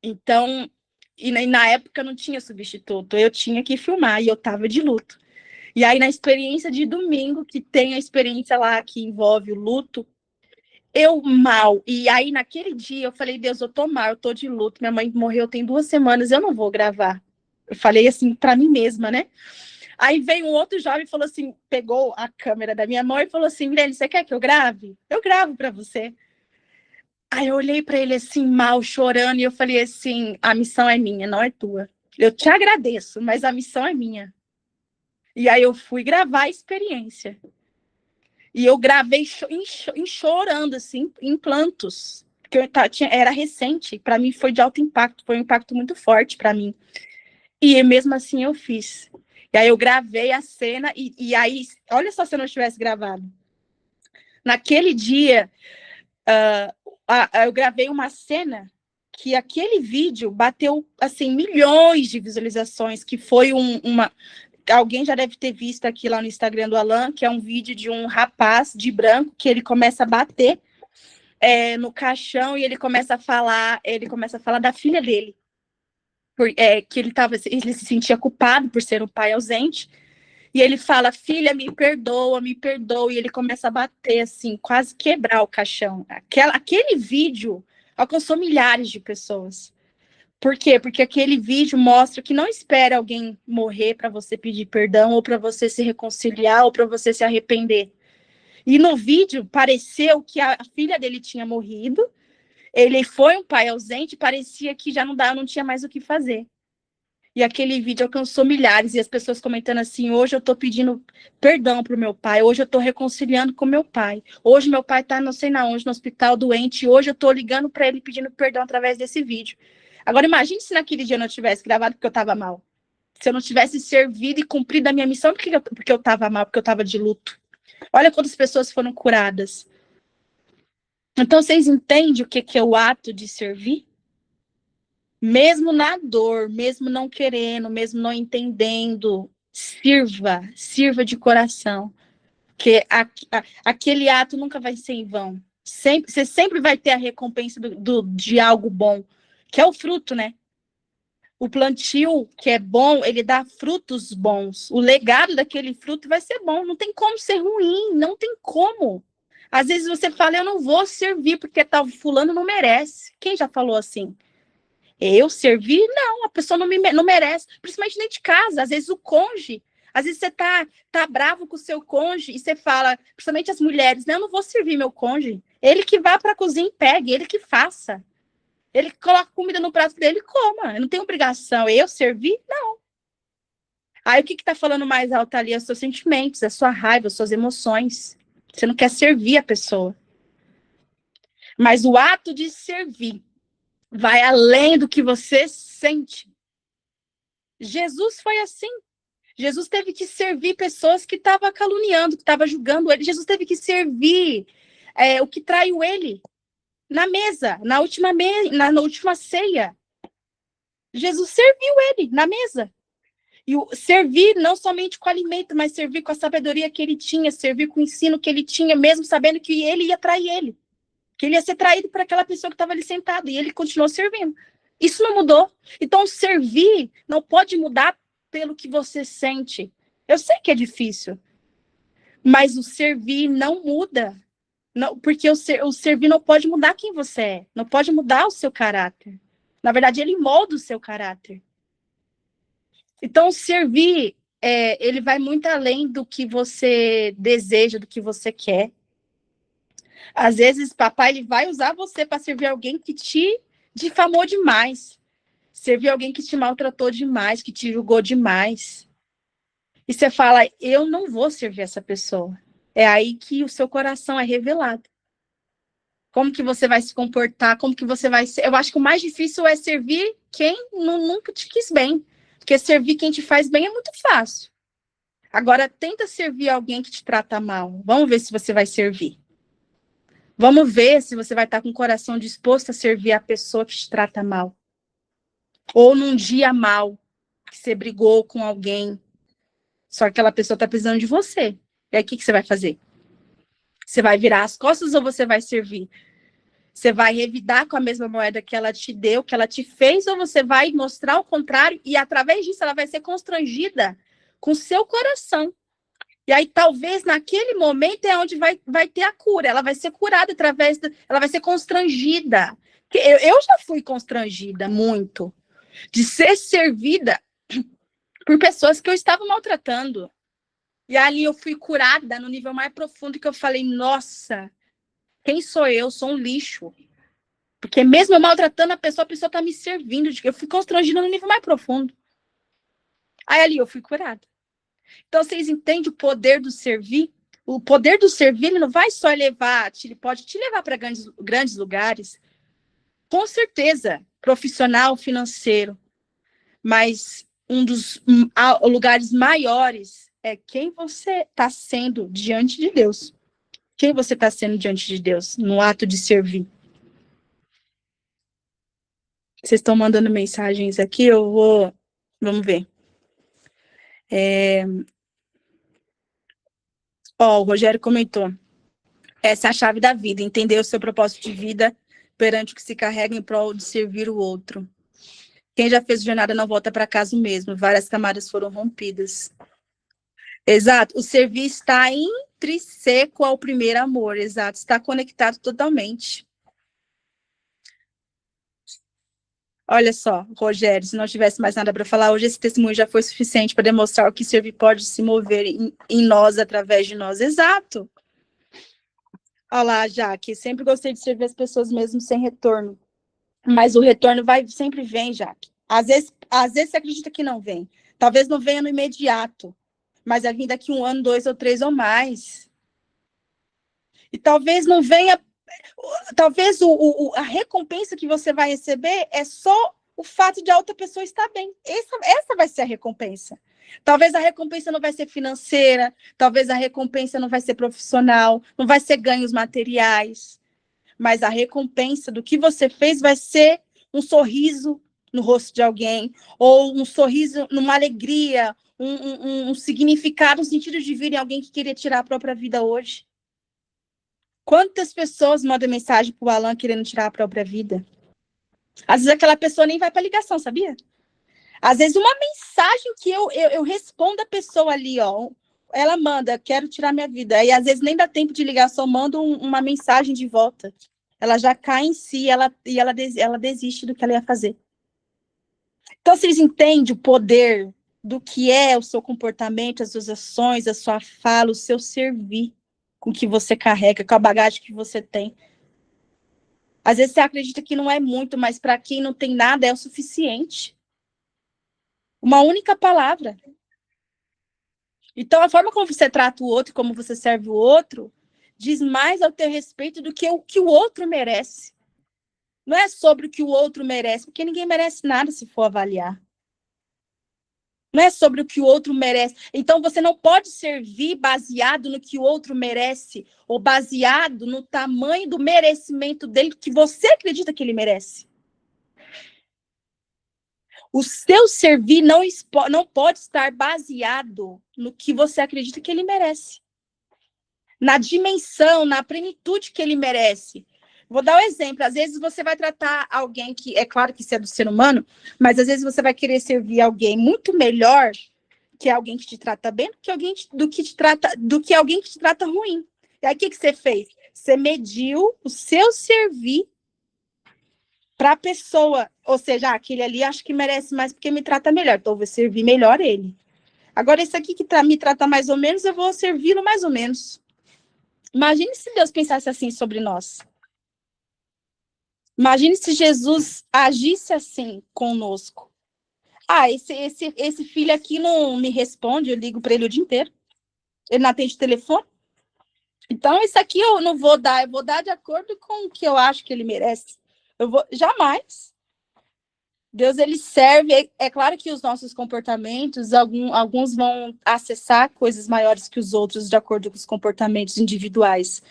Então, e na época não tinha substituto, eu tinha que filmar e eu tava de luto. E aí, na experiência de domingo, que tem a experiência lá que envolve o luto, eu mal. E aí, naquele dia, eu falei, Deus, eu tô mal, eu tô de luto. Minha mãe morreu tem 2 semanas, eu não vou gravar. Eu falei assim pra mim mesma, né? Aí veio um outro jovem e falou assim, pegou a câmera da minha mãe e falou assim, Mirelle, você quer que eu grave? Eu gravo pra você. Aí eu olhei para ele assim, mal, chorando, e eu falei assim, a missão é minha, não é tua. Eu te agradeço, mas a missão é minha. E aí eu fui gravar a experiência. E eu gravei chorando, assim, em plantos. Porque era recente, para mim foi de alto impacto, foi um impacto muito forte para mim. E mesmo assim eu fiz. E aí eu gravei a cena, e aí, olha só se eu não tivesse gravado. Naquele dia, eu gravei uma cena que aquele vídeo bateu, assim, milhões de visualizações, que foi alguém já deve ter visto aqui lá no Instagram do Alan, que é um vídeo de um rapaz de branco, que ele começa a bater no caixão, e ele começa a falar da filha dele, que ele se sentia culpado por ser um pai ausente, e ele fala, filha, me perdoa, e ele começa a bater, assim, quase quebrar o caixão. Aquele vídeo alcançou milhares de pessoas. Por quê? Porque aquele vídeo mostra que não espera alguém morrer para você pedir perdão, ou para você se reconciliar, ou para você se arrepender. E no vídeo, pareceu que a filha dele tinha morrido, ele foi um pai ausente, parecia que já não tinha mais o que fazer. E aquele vídeo alcançou milhares, e as pessoas comentando assim, hoje eu tô pedindo perdão pro meu pai, hoje eu tô reconciliando com meu pai, hoje meu pai tá não sei na onde, no hospital doente, e hoje eu tô ligando para ele pedindo perdão através desse vídeo. Agora imagine se naquele dia eu não tivesse gravado porque eu tava mal. Se eu não tivesse servido e cumprido a minha missão, porque eu tava mal, porque eu tava de luto. Olha quantas pessoas foram curadas. Então vocês entendem o que é o ato de servir? Mesmo na dor, mesmo não querendo, mesmo não entendendo, sirva de coração. Porque aquele ato nunca vai ser em vão. Você sempre vai ter a recompensa de algo bom, que é o fruto, né? O plantio que é bom, ele dá frutos bons. O legado daquele fruto vai ser bom. Não tem como ser ruim, não tem como. Às vezes você fala, eu não vou servir porque tal fulano não merece. Quem já falou assim? Eu servir? Não, a pessoa não merece, principalmente dentro de casa. Às vezes o cônjuge, às vezes você tá bravo com o seu cônjuge e você fala, principalmente as mulheres, né? Eu não vou servir meu cônjuge. Ele que vá para a cozinha e pegue, ele que faça. Ele que coloca comida no prato dele e coma. Eu não tenho obrigação. Eu servir? Não. Aí o que tá falando mais alto ali? É os seus sentimentos, a sua raiva, as suas emoções. Você não quer servir a pessoa. Mas o ato de servir vai além do que você sente. Jesus foi assim. Jesus teve que servir pessoas que estavam caluniando, que estavam julgando ele. Jesus teve que servir o que traiu ele na mesa, na última ceia. Jesus serviu ele na mesa. E servir não somente com alimento, mas servir com a sabedoria que ele tinha, servir com o ensino que ele tinha, mesmo sabendo que ele ia trair ele. Que ele ia ser traído por aquela pessoa que estava ali sentada. E ele continuou servindo. Isso não mudou. Então, servir não pode mudar pelo que você sente. Eu sei que é difícil. Mas o servir não muda. Não, porque o servir não pode mudar quem você é. Não pode mudar o seu caráter. Na verdade, ele molda o seu caráter. Então, servir, ele vai muito além do que você deseja, do que você quer. Às vezes, papai, ele vai usar você para servir alguém que te difamou demais. Servir alguém que te maltratou demais, que te julgou demais. E você fala, eu não vou servir essa pessoa. É aí que o seu coração é revelado. Como que você vai se comportar, como que você vai ser. Eu acho que o mais difícil é servir quem nunca te quis bem. Porque servir quem te faz bem é muito fácil. Agora, tenta servir alguém que te trata mal. Vamos ver se você vai servir. Vamos ver se você vai estar com o coração disposto a servir a pessoa que te trata mal. Ou num dia mal, que você brigou com alguém, só que aquela pessoa está precisando de você. E aí, o que você vai fazer? Você vai virar as costas ou você vai servir? Você vai revidar com a mesma moeda que ela te deu, que ela te fez, ou você vai mostrar o contrário e, através disso, ela vai ser constrangida com o seu coração. E aí, talvez, naquele momento é onde vai ter a cura. Ela vai ser curada através... Ela vai ser constrangida. Eu já fui constrangida muito de ser servida por pessoas que eu estava maltratando. E ali eu fui curada no nível mais profundo que eu falei, nossa, quem sou eu? Sou um lixo. Porque mesmo eu maltratando a pessoa está me servindo. Eu fui constrangida no nível mais profundo. Aí ali eu fui curada. Então, vocês entendem o poder do servir? O poder do servir, ele não vai só elevar, ele pode te levar para grandes lugares, com certeza, profissional, financeiro, mas um dos lugares maiores é quem você está sendo diante de Deus. Quem você está sendo diante de Deus, no ato de servir. Vocês estão mandando mensagens aqui, eu vou... Vamos ver. O Rogério comentou. Essa é a chave da vida, entender o seu propósito de vida perante o que se carrega em prol de servir o outro. Quem já fez jornada não volta para casa mesmo. Várias camadas foram rompidas. Exato. O servir está intrínseco ao primeiro amor. Exato. Está conectado totalmente. Olha só, Rogério, se não tivesse mais nada para falar, hoje esse testemunho já foi suficiente para demonstrar o que servir pode se mover em nós, através de nós. Exato. Olha lá, Jaque, sempre gostei de servir as pessoas mesmo sem retorno. Mas o retorno sempre vem, Jaque. Às vezes você acredita que não vem. Talvez não venha no imediato, mas vai vir daqui 1 ano, 2 ou 3 ou mais. E talvez não venha... Talvez a recompensa que você vai receber é só o fato de a outra pessoa estar bem. Essa vai ser a recompensa. Talvez a recompensa não vai ser financeira, talvez a recompensa não vai ser profissional, não vai ser ganhos materiais, mas a recompensa do que você fez vai ser um sorriso no rosto de alguém, ou um sorriso numa alegria, um significado, um sentido de vida em alguém que queria tirar a própria vida hoje. Quantas pessoas mandam mensagem pro Alan querendo tirar a própria vida? Às vezes aquela pessoa nem vai para ligação, sabia? Às vezes uma mensagem que eu respondo a pessoa ali, ó, ela manda, quero tirar minha vida. E às vezes nem dá tempo de ligação, manda uma mensagem de volta. Ela já cai em si, ela desiste do que ela ia fazer. Então, vocês entendem o poder do que é o seu comportamento, as suas ações, a sua fala, o seu servir com o que você carrega, com a bagagem que você tem. Às vezes você acredita que não é muito, mas para quem não tem nada é o suficiente. Uma única palavra. Então, a forma como você trata o outro, como você serve o outro, diz mais ao teu respeito do que o que o outro merece. Não é sobre o que o outro merece, porque ninguém merece nada se for avaliar. Não é sobre o que o outro merece. Então, você não pode servir baseado no que o outro merece, ou baseado no tamanho do merecimento dele, que você acredita que ele merece. O seu servir não pode estar baseado no que você acredita que ele merece. Na dimensão, na plenitude que ele merece. Vou dar um exemplo. Às vezes você vai tratar alguém que, é claro que isso é do ser humano, mas às vezes você vai querer servir alguém muito melhor que alguém que te trata bem do que alguém que te trata ruim. E aí o que você fez? Você mediu o seu servir para a pessoa. Ou seja, aquele ali acho que merece mais porque me trata melhor. Então eu vou servir melhor ele. Agora esse aqui que me trata mais ou menos, eu vou servi-lo mais ou menos. Imagine se Deus pensasse assim sobre nós. Imagine se Jesus agisse assim conosco. Esse filho aqui não me responde, eu ligo para ele o dia inteiro. Ele não atende telefone. Então, isso aqui eu não vou dar, eu vou dar de acordo com o que eu acho que ele merece. Jamais. Deus, ele serve, é claro que os nossos comportamentos, alguns vão acessar coisas maiores que os outros, de acordo com os comportamentos individuais.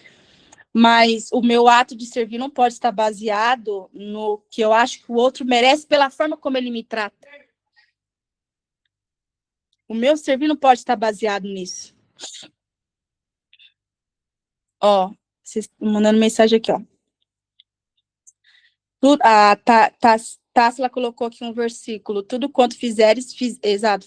Mas o meu ato de servir não pode estar baseado no que eu acho que o outro merece pela forma como ele me trata. O meu servir não pode estar baseado nisso. Ó, vocês estão mandando mensagem aqui, ó. Tássila colocou aqui um versículo. Tudo quanto fizeres,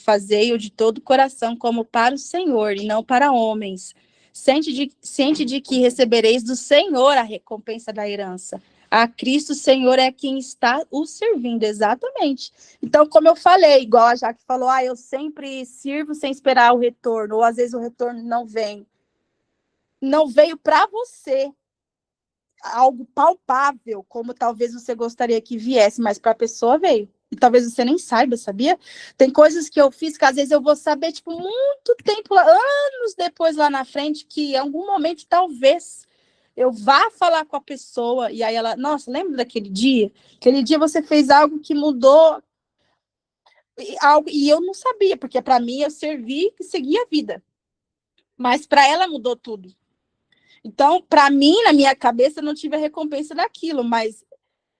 fazei-o de todo o coração, como para o Senhor, e não para homens. Ciente de que recebereis do Senhor a recompensa da herança. A Cristo, o Senhor, é quem está o servindo, exatamente. Então, como eu falei, igual a Jaque falou, eu sempre sirvo sem esperar o retorno, ou às vezes o retorno não vem. Não veio para você algo palpável, como talvez você gostaria que viesse, mas para a pessoa veio. E talvez você nem saiba, sabia? Tem coisas que eu fiz que às vezes eu vou saber, tipo, muito tempo, anos depois lá na frente, que em algum momento talvez eu vá falar com a pessoa e aí ela, nossa, lembra daquele dia? Aquele dia você fez algo que mudou algo e eu não sabia, porque para mim eu servi e segui a vida. Mas para ela mudou tudo. Então, para mim, na minha cabeça, eu não tive a recompensa daquilo, mas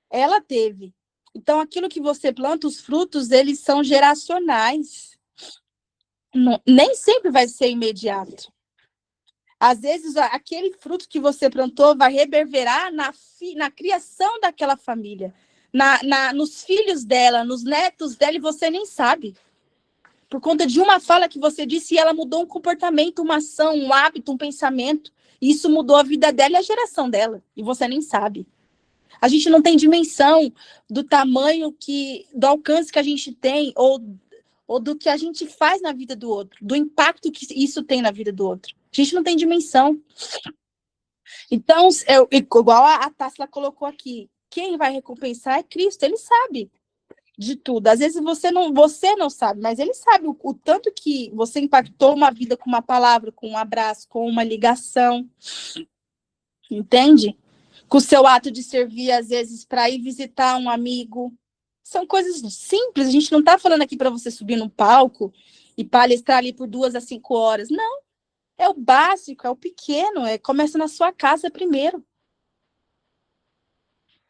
ela teve. Então, aquilo que você planta, os frutos, eles são geracionais. Nem sempre vai ser imediato. Às vezes, aquele fruto que você plantou vai reverberar na criação daquela família, nos filhos dela, nos netos dela, e você nem sabe. Por conta de uma fala que você disse, e ela mudou um comportamento, uma ação, um hábito, um pensamento. E isso mudou a vida dela e a geração dela. E você nem sabe. A gente não tem dimensão do tamanho, do alcance que a gente tem, ou do que a gente faz na vida do outro, do impacto que isso tem na vida do outro. A gente não tem dimensão. Então, igual a Tássila colocou aqui, quem vai recompensar é Cristo, ele sabe de tudo. Às vezes você não sabe, mas ele sabe o tanto que você impactou uma vida com uma palavra, com um abraço, com uma ligação. Entende? Com o seu ato de servir, às vezes, para ir visitar um amigo. São coisas simples. A gente não está falando aqui para você subir no palco e palestrar ali por 2 a 5 horas. Não. É o básico, é o pequeno. Começa na sua casa primeiro.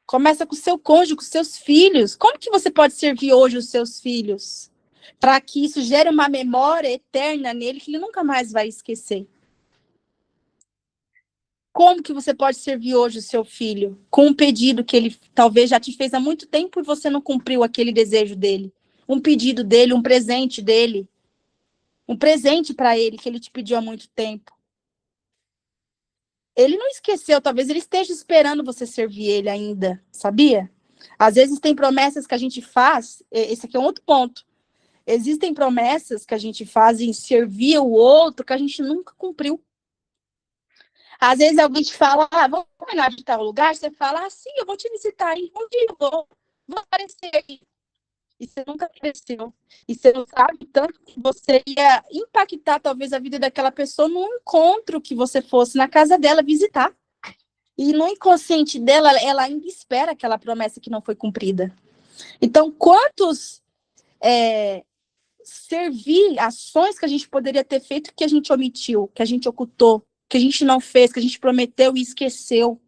Começa com o seu cônjuge, com os seus filhos. Como que você pode servir hoje os seus filhos? Para que isso gere uma memória eterna nele que ele nunca mais vai esquecer. Como que você pode servir hoje o seu filho? Com um pedido que ele talvez já te fez há muito tempo e você não cumpriu aquele desejo dele. Um pedido dele, um presente dele. Um presente para ele que ele te pediu há muito tempo. Ele não esqueceu, talvez ele esteja esperando você servir ele ainda, sabia? Às vezes tem promessas que a gente faz, esse aqui é um outro ponto. Existem promessas que a gente faz em servir o outro que a gente nunca cumpriu. Às vezes alguém te fala, vamos combinar de tal lugar, você fala, sim, eu vou te visitar, hein? Um dia eu vou aparecer aqui. E você nunca apareceu. E você não sabe tanto que você ia impactar talvez a vida daquela pessoa num encontro que você fosse na casa dela visitar. E no inconsciente dela, ela ainda espera aquela promessa que não foi cumprida. Então, quantos servir ações que a gente poderia ter feito, que a gente omitiu, que a gente ocultou, que a gente não fez, que a gente prometeu e esqueceu.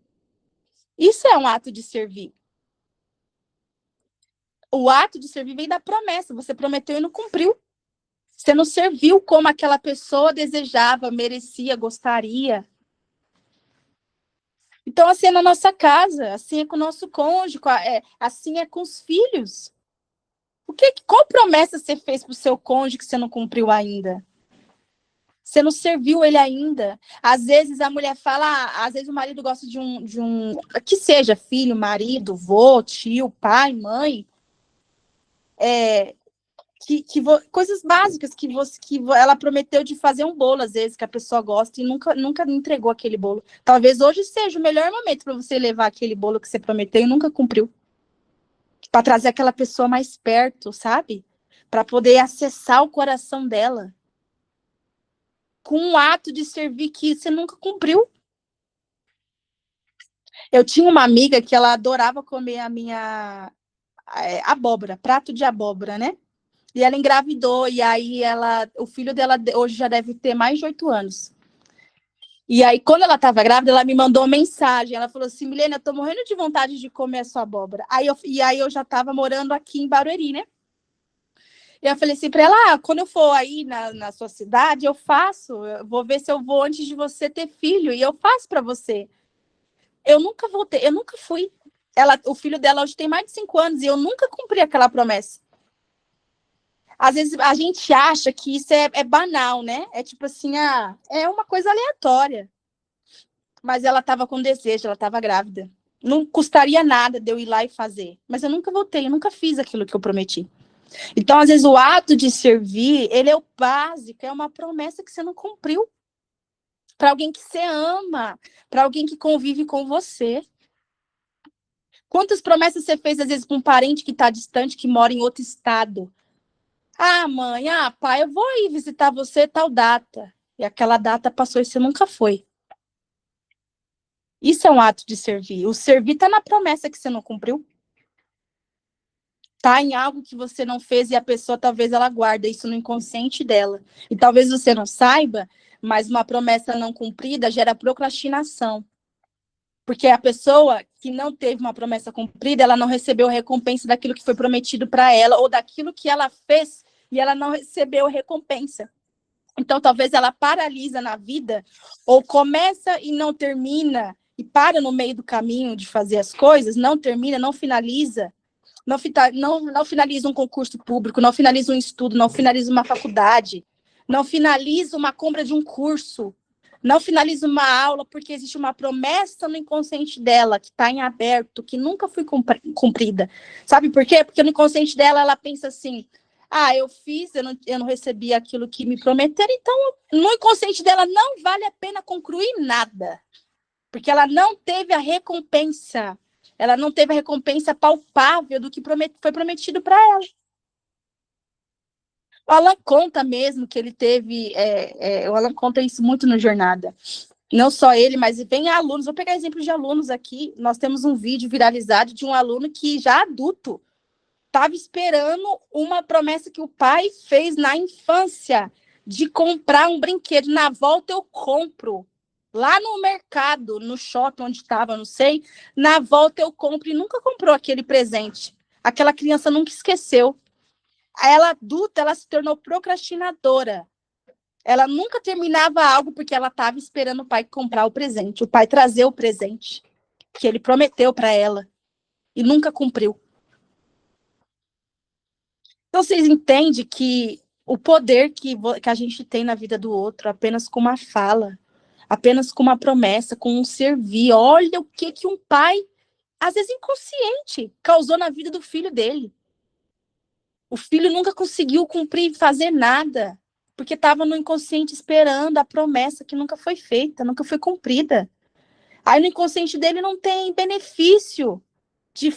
Isso é um ato de servir. O ato de servir vem da promessa. Você prometeu e não cumpriu. Você não serviu como aquela pessoa desejava, merecia, gostaria. Então, assim é na nossa casa, assim é com o nosso cônjuge, assim é com os filhos. Qual promessa você fez para o seu cônjuge que você não cumpriu ainda? Você não serviu ele ainda. Às vezes a mulher fala, às vezes o marido gosta de um que seja filho, marido, vô, tio, pai, mãe, coisas básicas que ela prometeu de fazer um bolo, às vezes, que a pessoa gosta e nunca entregou aquele bolo. Talvez hoje seja o melhor momento para você levar aquele bolo que você prometeu e nunca cumpriu. Para trazer aquela pessoa mais perto, sabe? Para poder acessar o coração dela. Com um ato de servir que você nunca cumpriu. Eu tinha uma amiga que ela adorava comer a minha abóbora, prato de abóbora, né? E ela engravidou, e aí o filho dela hoje já deve ter mais de 8 anos. E aí, quando ela estava grávida, ela me mandou uma mensagem. Ela falou assim, Milena, eu tô morrendo de vontade de comer a sua abóbora. E aí eu já estava morando aqui em Barueri, né? E eu falei assim para ela, quando eu for aí na sua cidade, eu vou ver se eu vou antes de você ter filho, e eu faço para você. Eu nunca voltei, eu nunca fui. O filho dela hoje tem mais de 5 anos, e eu nunca cumpri aquela promessa. Às vezes a gente acha que isso é banal, né? É tipo assim, é uma coisa aleatória. Mas ela estava com desejo, ela estava grávida. Não custaria nada de eu ir lá e fazer. Mas eu nunca voltei, eu nunca fiz aquilo que eu prometi. Então, às vezes, o ato de servir, ele é o básico, é uma promessa que você não cumpriu. Para alguém que você ama, para alguém que convive com você. Quantas promessas você fez, às vezes, para um parente que está distante, que mora em outro estado? Mãe, pai, eu vou ir visitar você tal data. E aquela data passou e você nunca foi. Isso é um ato de servir. O servir está na promessa que você não cumpriu. Está em algo que você não fez e a pessoa, talvez, ela guarda isso no inconsciente dela. E talvez você não saiba, mas uma promessa não cumprida gera procrastinação. Porque a pessoa que não teve uma promessa cumprida, ela não recebeu recompensa daquilo que foi prometido para ela, ou daquilo que ela fez e ela não recebeu recompensa. Então, talvez ela paralisa na vida, ou começa e não termina, e para no meio do caminho de fazer as coisas, não termina, não finaliza, não finaliza um concurso público, não finaliza um estudo, não finaliza uma faculdade, não finaliza uma compra de um curso, não finaliza uma aula, porque existe uma promessa no inconsciente dela, que está em aberto, que nunca foi cumprida. Sabe por quê? Porque no inconsciente dela, ela pensa assim, eu fiz, eu não recebi aquilo que me prometeram, então no inconsciente dela não vale a pena concluir nada. Porque ela não teve a recompensa. Ela não teve a recompensa palpável do que foi prometido para ela. O Alan conta mesmo que ele teve... o Alan conta isso muito no Jornada. Não só ele, mas vem alunos. Vou pegar exemplos de alunos aqui. Nós temos um vídeo viralizado de um aluno que já adulto estava esperando uma promessa que o pai fez na infância de comprar um brinquedo. Na volta eu compro. Lá no mercado, no shopping onde estava, não sei, na volta eu compro, e nunca comprou aquele presente. Aquela criança nunca esqueceu. Ela adulta, ela se tornou procrastinadora. Ela nunca terminava algo porque ela estava esperando o pai comprar o presente, o pai trazer o presente que ele prometeu para ela e nunca cumpriu. Então, vocês entendem que o poder que a gente tem na vida do outro, apenas com uma fala, apenas com uma promessa, com um servir. Olha o que um pai, às vezes inconsciente, causou na vida do filho dele. O filho nunca conseguiu cumprir, fazer nada, porque estava no inconsciente esperando a promessa que nunca foi feita, nunca foi cumprida. Aí no inconsciente dele não tem benefício de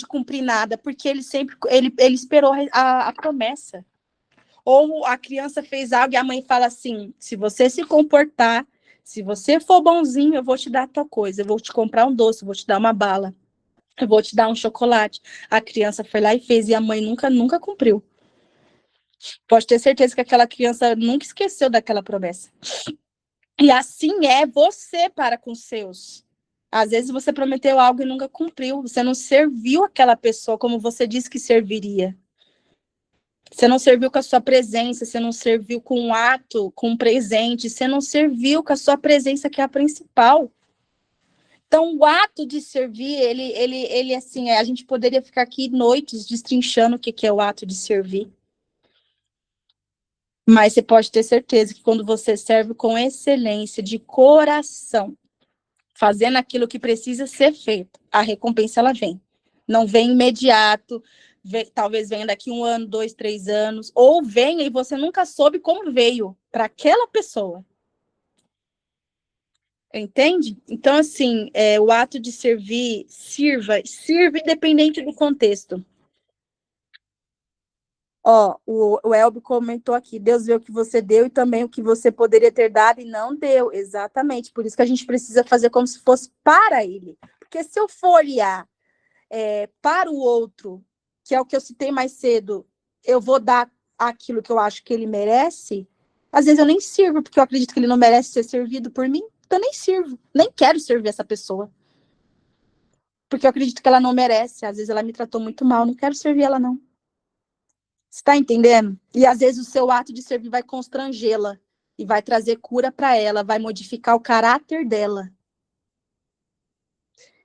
cumprir nada, porque ele esperou a promessa. Ou a criança fez algo e a mãe fala assim, se você se comportar, se você for bonzinho, eu vou te dar tal coisa, eu vou te comprar um doce, eu vou te dar uma bala, eu vou te dar um chocolate. A criança foi lá e fez, e a mãe nunca cumpriu. Pode ter certeza que aquela criança nunca esqueceu daquela promessa. E assim é você para com os seus. Às vezes você prometeu algo e nunca cumpriu. Você não serviu aquela pessoa como você disse que serviria. Você não serviu com a sua presença, você não serviu com um ato, com um presente, você não serviu com a sua presença, que é a principal. Então, o ato de servir, ele assim, a gente poderia ficar aqui noites destrinchando o que é o ato de servir. Mas você pode ter certeza que quando você serve com excelência, de coração, fazendo aquilo que precisa ser feito, a recompensa ela vem. Não vem imediato, talvez venha daqui 1 ano, 2, 3 anos, ou venha e você nunca soube como veio para aquela pessoa. Entende? Então, assim, o ato de servir, sirva independente do contexto. Ó, o Elber comentou aqui, Deus vê o que você deu e também o que você poderia ter dado e não deu. Exatamente, por isso que a gente precisa fazer como se fosse para ele. Porque se eu for olhar para o outro, que é o que eu citei mais cedo, eu vou dar aquilo que eu acho que ele merece, às vezes eu nem sirvo, porque eu acredito que ele não merece ser servido por mim, então eu nem sirvo, nem quero servir essa pessoa. Porque eu acredito que ela não merece, às vezes ela me tratou muito mal, não quero servir ela não. Você está entendendo? E às vezes o seu ato de servir vai constrangê-la e vai trazer cura para ela, vai modificar o caráter dela.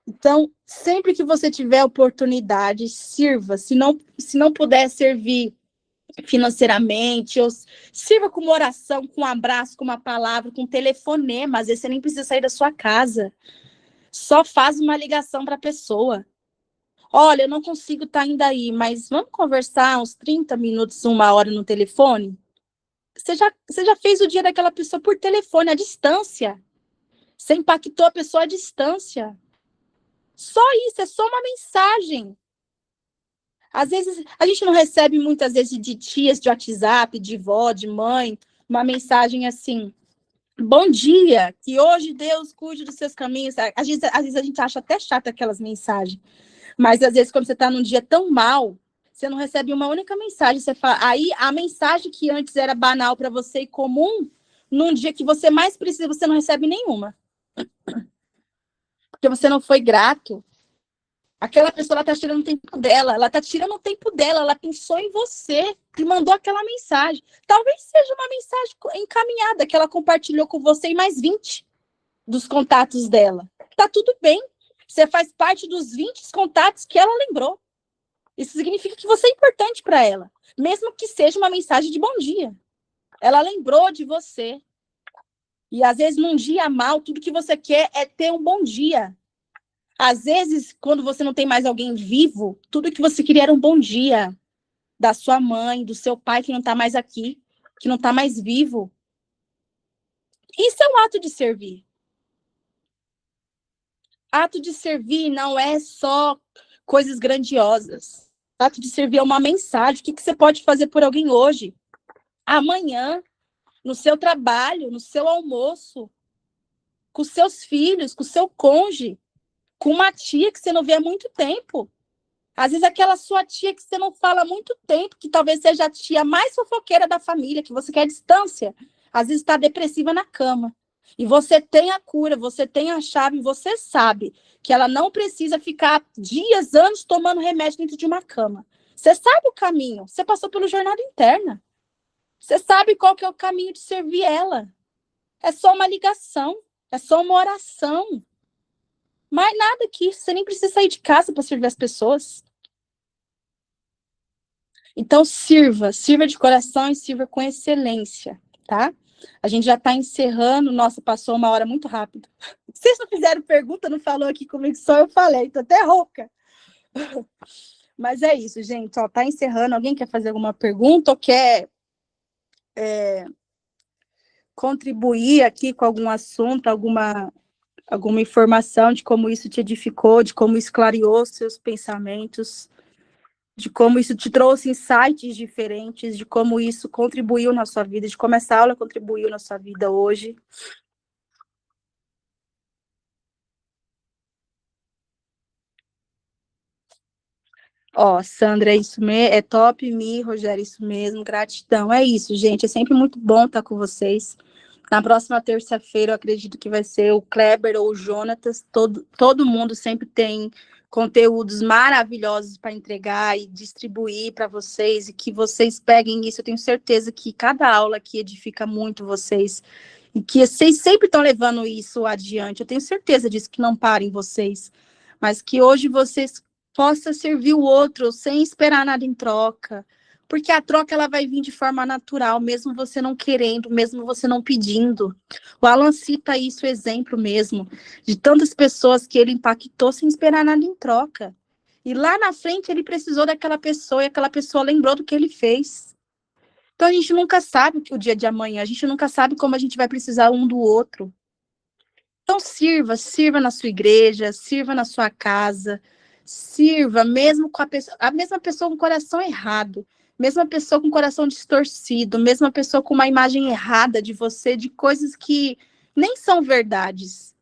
Então, sempre que você tiver oportunidade, sirva. Se não puder servir financeiramente, ou sirva com uma oração, com um abraço, com uma palavra, com um telefonema. Às vezes você nem precisa sair da sua casa. Só faz uma ligação para a pessoa. Olha, eu não consigo estar ainda aí, mas vamos conversar uns 30 minutos, 1 hora no telefone? Você já fez o dia daquela pessoa por telefone, à distância. Você impactou a pessoa à distância. Só isso, é só uma mensagem. Às vezes, a gente não recebe muitas vezes de tias de WhatsApp, de vó, de mãe, uma mensagem assim, bom dia, que hoje Deus cuide dos seus caminhos. Às vezes a gente acha até chata aquelas mensagens, mas às vezes quando você está num dia tão mal, você não recebe uma única mensagem, você fala, aí a mensagem que antes era banal para você e comum, num dia que você mais precisa, você não recebe nenhuma. Porque você não foi grato. Aquela pessoa, ela está tirando o tempo dela, ela pensou em você e mandou aquela mensagem. Talvez seja uma mensagem encaminhada, que ela compartilhou com você e mais 20 dos contatos dela. Tá tudo bem, você faz parte dos 20 contatos que ela lembrou. Isso significa que você é importante para ela, mesmo que seja uma mensagem de bom dia. Ela lembrou de você. E às vezes, num dia mal, tudo que você quer é ter um bom dia. Às vezes, quando você não tem mais alguém vivo, tudo que você queria era um bom dia da sua mãe, do seu pai que não está mais aqui, que não está mais vivo. Isso é um ato de servir. Ato de servir não é só coisas grandiosas. Ato de servir é uma mensagem. O que você pode fazer por alguém hoje, amanhã, no seu trabalho, no seu almoço, com seus filhos, com o seu cônjuge, com uma tia que você não vê há muito tempo. Às vezes aquela sua tia que você não fala há muito tempo, que talvez seja a tia mais fofoqueira da família, que você quer distância, às vezes está depressiva na cama. E você tem a cura, você tem a chave, você sabe que ela não precisa ficar dias, anos tomando remédio dentro de uma cama. Você sabe o caminho, você passou pela jornada interna. Você sabe qual que é o caminho de servir ela. É só uma ligação, é só uma oração. Mais nada que isso, você nem precisa sair de casa para servir as pessoas. Então, sirva de coração e sirva com excelência, tá? A gente já está encerrando. Nossa, passou 1 hora muito rápido. Vocês não fizeram pergunta, não falou aqui comigo, só eu falei, tô até rouca. Mas é isso, gente, ó, tá encerrando. Alguém quer fazer alguma pergunta ou quer contribuir aqui com algum assunto, alguma informação de como isso te edificou, de como isso clareou seus pensamentos, de como isso te trouxe insights diferentes, de como isso contribuiu na sua vida, de como essa aula contribuiu na sua vida hoje. Ó, Sandra, é isso mesmo, é top, Rogério, isso mesmo, gratidão. É isso, gente, é sempre muito bom estar com vocês. Na próxima terça-feira, eu acredito que vai ser o Kleber ou o Jonatas. Todo mundo sempre tem conteúdos maravilhosos para entregar e distribuir para vocês, e que vocês peguem isso. Eu tenho certeza que cada aula aqui edifica muito vocês, e que vocês sempre estão levando isso adiante. Eu tenho certeza disso, que não parem vocês, mas que hoje vocês possam servir o outro sem esperar nada em troca. Porque a troca ela vai vir de forma natural, mesmo você não querendo, mesmo você não pedindo. O Alan cita isso, exemplo mesmo, de tantas pessoas que ele impactou sem esperar nada em troca. E lá na frente ele precisou daquela pessoa, e aquela pessoa lembrou do que ele fez. Então a gente nunca sabe o dia de amanhã, a gente nunca sabe como a gente vai precisar um do outro. Então sirva na sua igreja, sirva na sua casa, sirva mesmo com a mesma pessoa com o coração errado, mesma pessoa com o coração distorcido, mesma pessoa com uma imagem errada de você, de coisas que nem são verdades.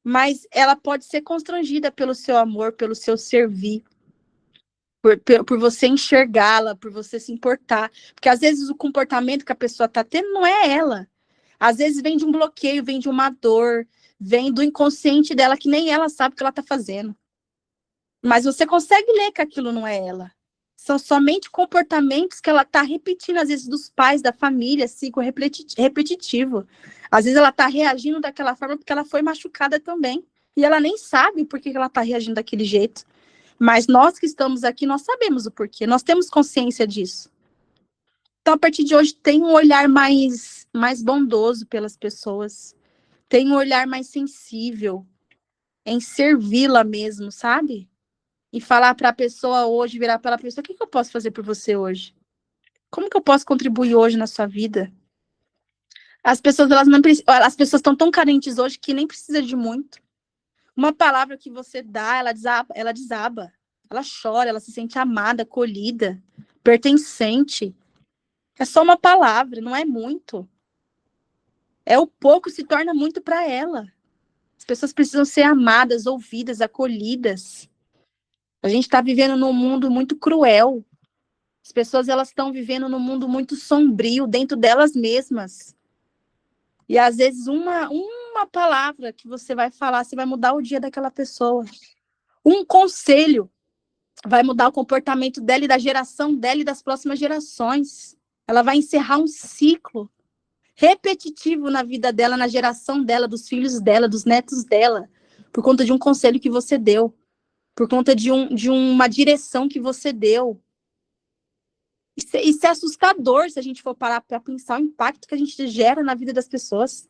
Mas ela pode ser constrangida pelo seu amor, pelo seu servir, por você enxergá-la, por você se importar. Porque às vezes o comportamento que a pessoa está tendo não é ela. Às vezes vem de um bloqueio, vem de uma dor, vem do inconsciente dela, que nem ela sabe o que ela está fazendo. Mas você consegue ler que aquilo não é ela. São somente comportamentos que ela está repetindo, às vezes, dos pais, da família, ciclo repetitivo. Às vezes ela está reagindo daquela forma porque ela foi machucada também. E ela nem sabe por que ela está reagindo daquele jeito. Mas nós que estamos aqui, nós sabemos o porquê. Nós temos consciência disso. Então, a partir de hoje, tem um olhar mais bondoso pelas pessoas. Tem um olhar mais sensível em servi-la mesmo, sabe? E falar para a pessoa hoje, virar para a pessoa, o que eu posso fazer por você hoje? Como que eu posso contribuir hoje na sua vida? As pessoas, as pessoas estão tão carentes hoje que nem precisa de muito. Uma palavra que você dá, ela desaba. Ela chora, ela se sente amada, acolhida, pertencente. É só uma palavra, não é muito. É o pouco se torna muito para ela. As pessoas precisam ser amadas, ouvidas, acolhidas. A gente está vivendo num mundo muito cruel. As pessoas elas estão vivendo num mundo muito sombrio dentro delas mesmas. E às vezes uma palavra que você vai falar, você vai mudar o dia daquela pessoa. Um conselho vai mudar o comportamento dela e da geração dela e das próximas gerações. Ela vai encerrar um ciclo repetitivo na vida dela, na geração dela, dos filhos dela, dos netos dela, por conta de um conselho que você deu. Por conta de uma direção que você deu. Isso é assustador se a gente for parar para pensar o impacto que a gente gera na vida das pessoas.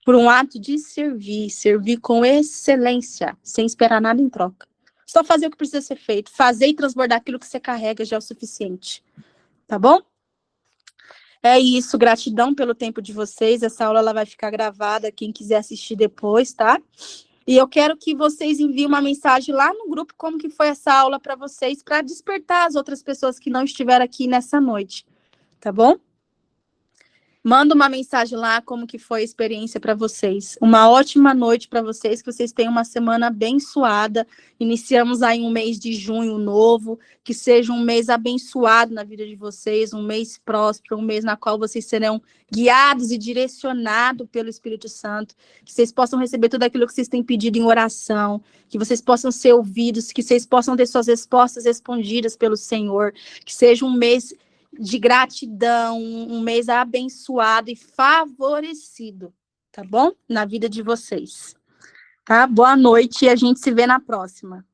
Por um ato de servir com excelência, sem esperar nada em troca. Só fazer o que precisa ser feito, fazer e transbordar aquilo que você carrega já é o suficiente. Tá bom? É isso, gratidão pelo tempo de vocês. Essa aula ela vai ficar gravada, quem quiser assistir depois, tá? E eu quero que vocês enviem uma mensagem lá no grupo, como que foi essa aula para vocês, para despertar as outras pessoas que não estiveram aqui nessa noite, tá bom? Manda uma mensagem lá, como que foi a experiência para vocês. Uma ótima noite para vocês, que vocês tenham uma semana abençoada. Iniciamos aí um mês de junho novo, que seja um mês abençoado na vida de vocês, um mês próspero, um mês na qual vocês serão guiados e direcionados pelo Espírito Santo, que vocês possam receber tudo aquilo que vocês têm pedido em oração, que vocês possam ser ouvidos, que vocês possam ter suas respostas respondidas pelo Senhor, que seja um mês de gratidão, um mês abençoado e favorecido, tá bom? Na vida de vocês. Tá? Boa noite e a gente se vê na próxima.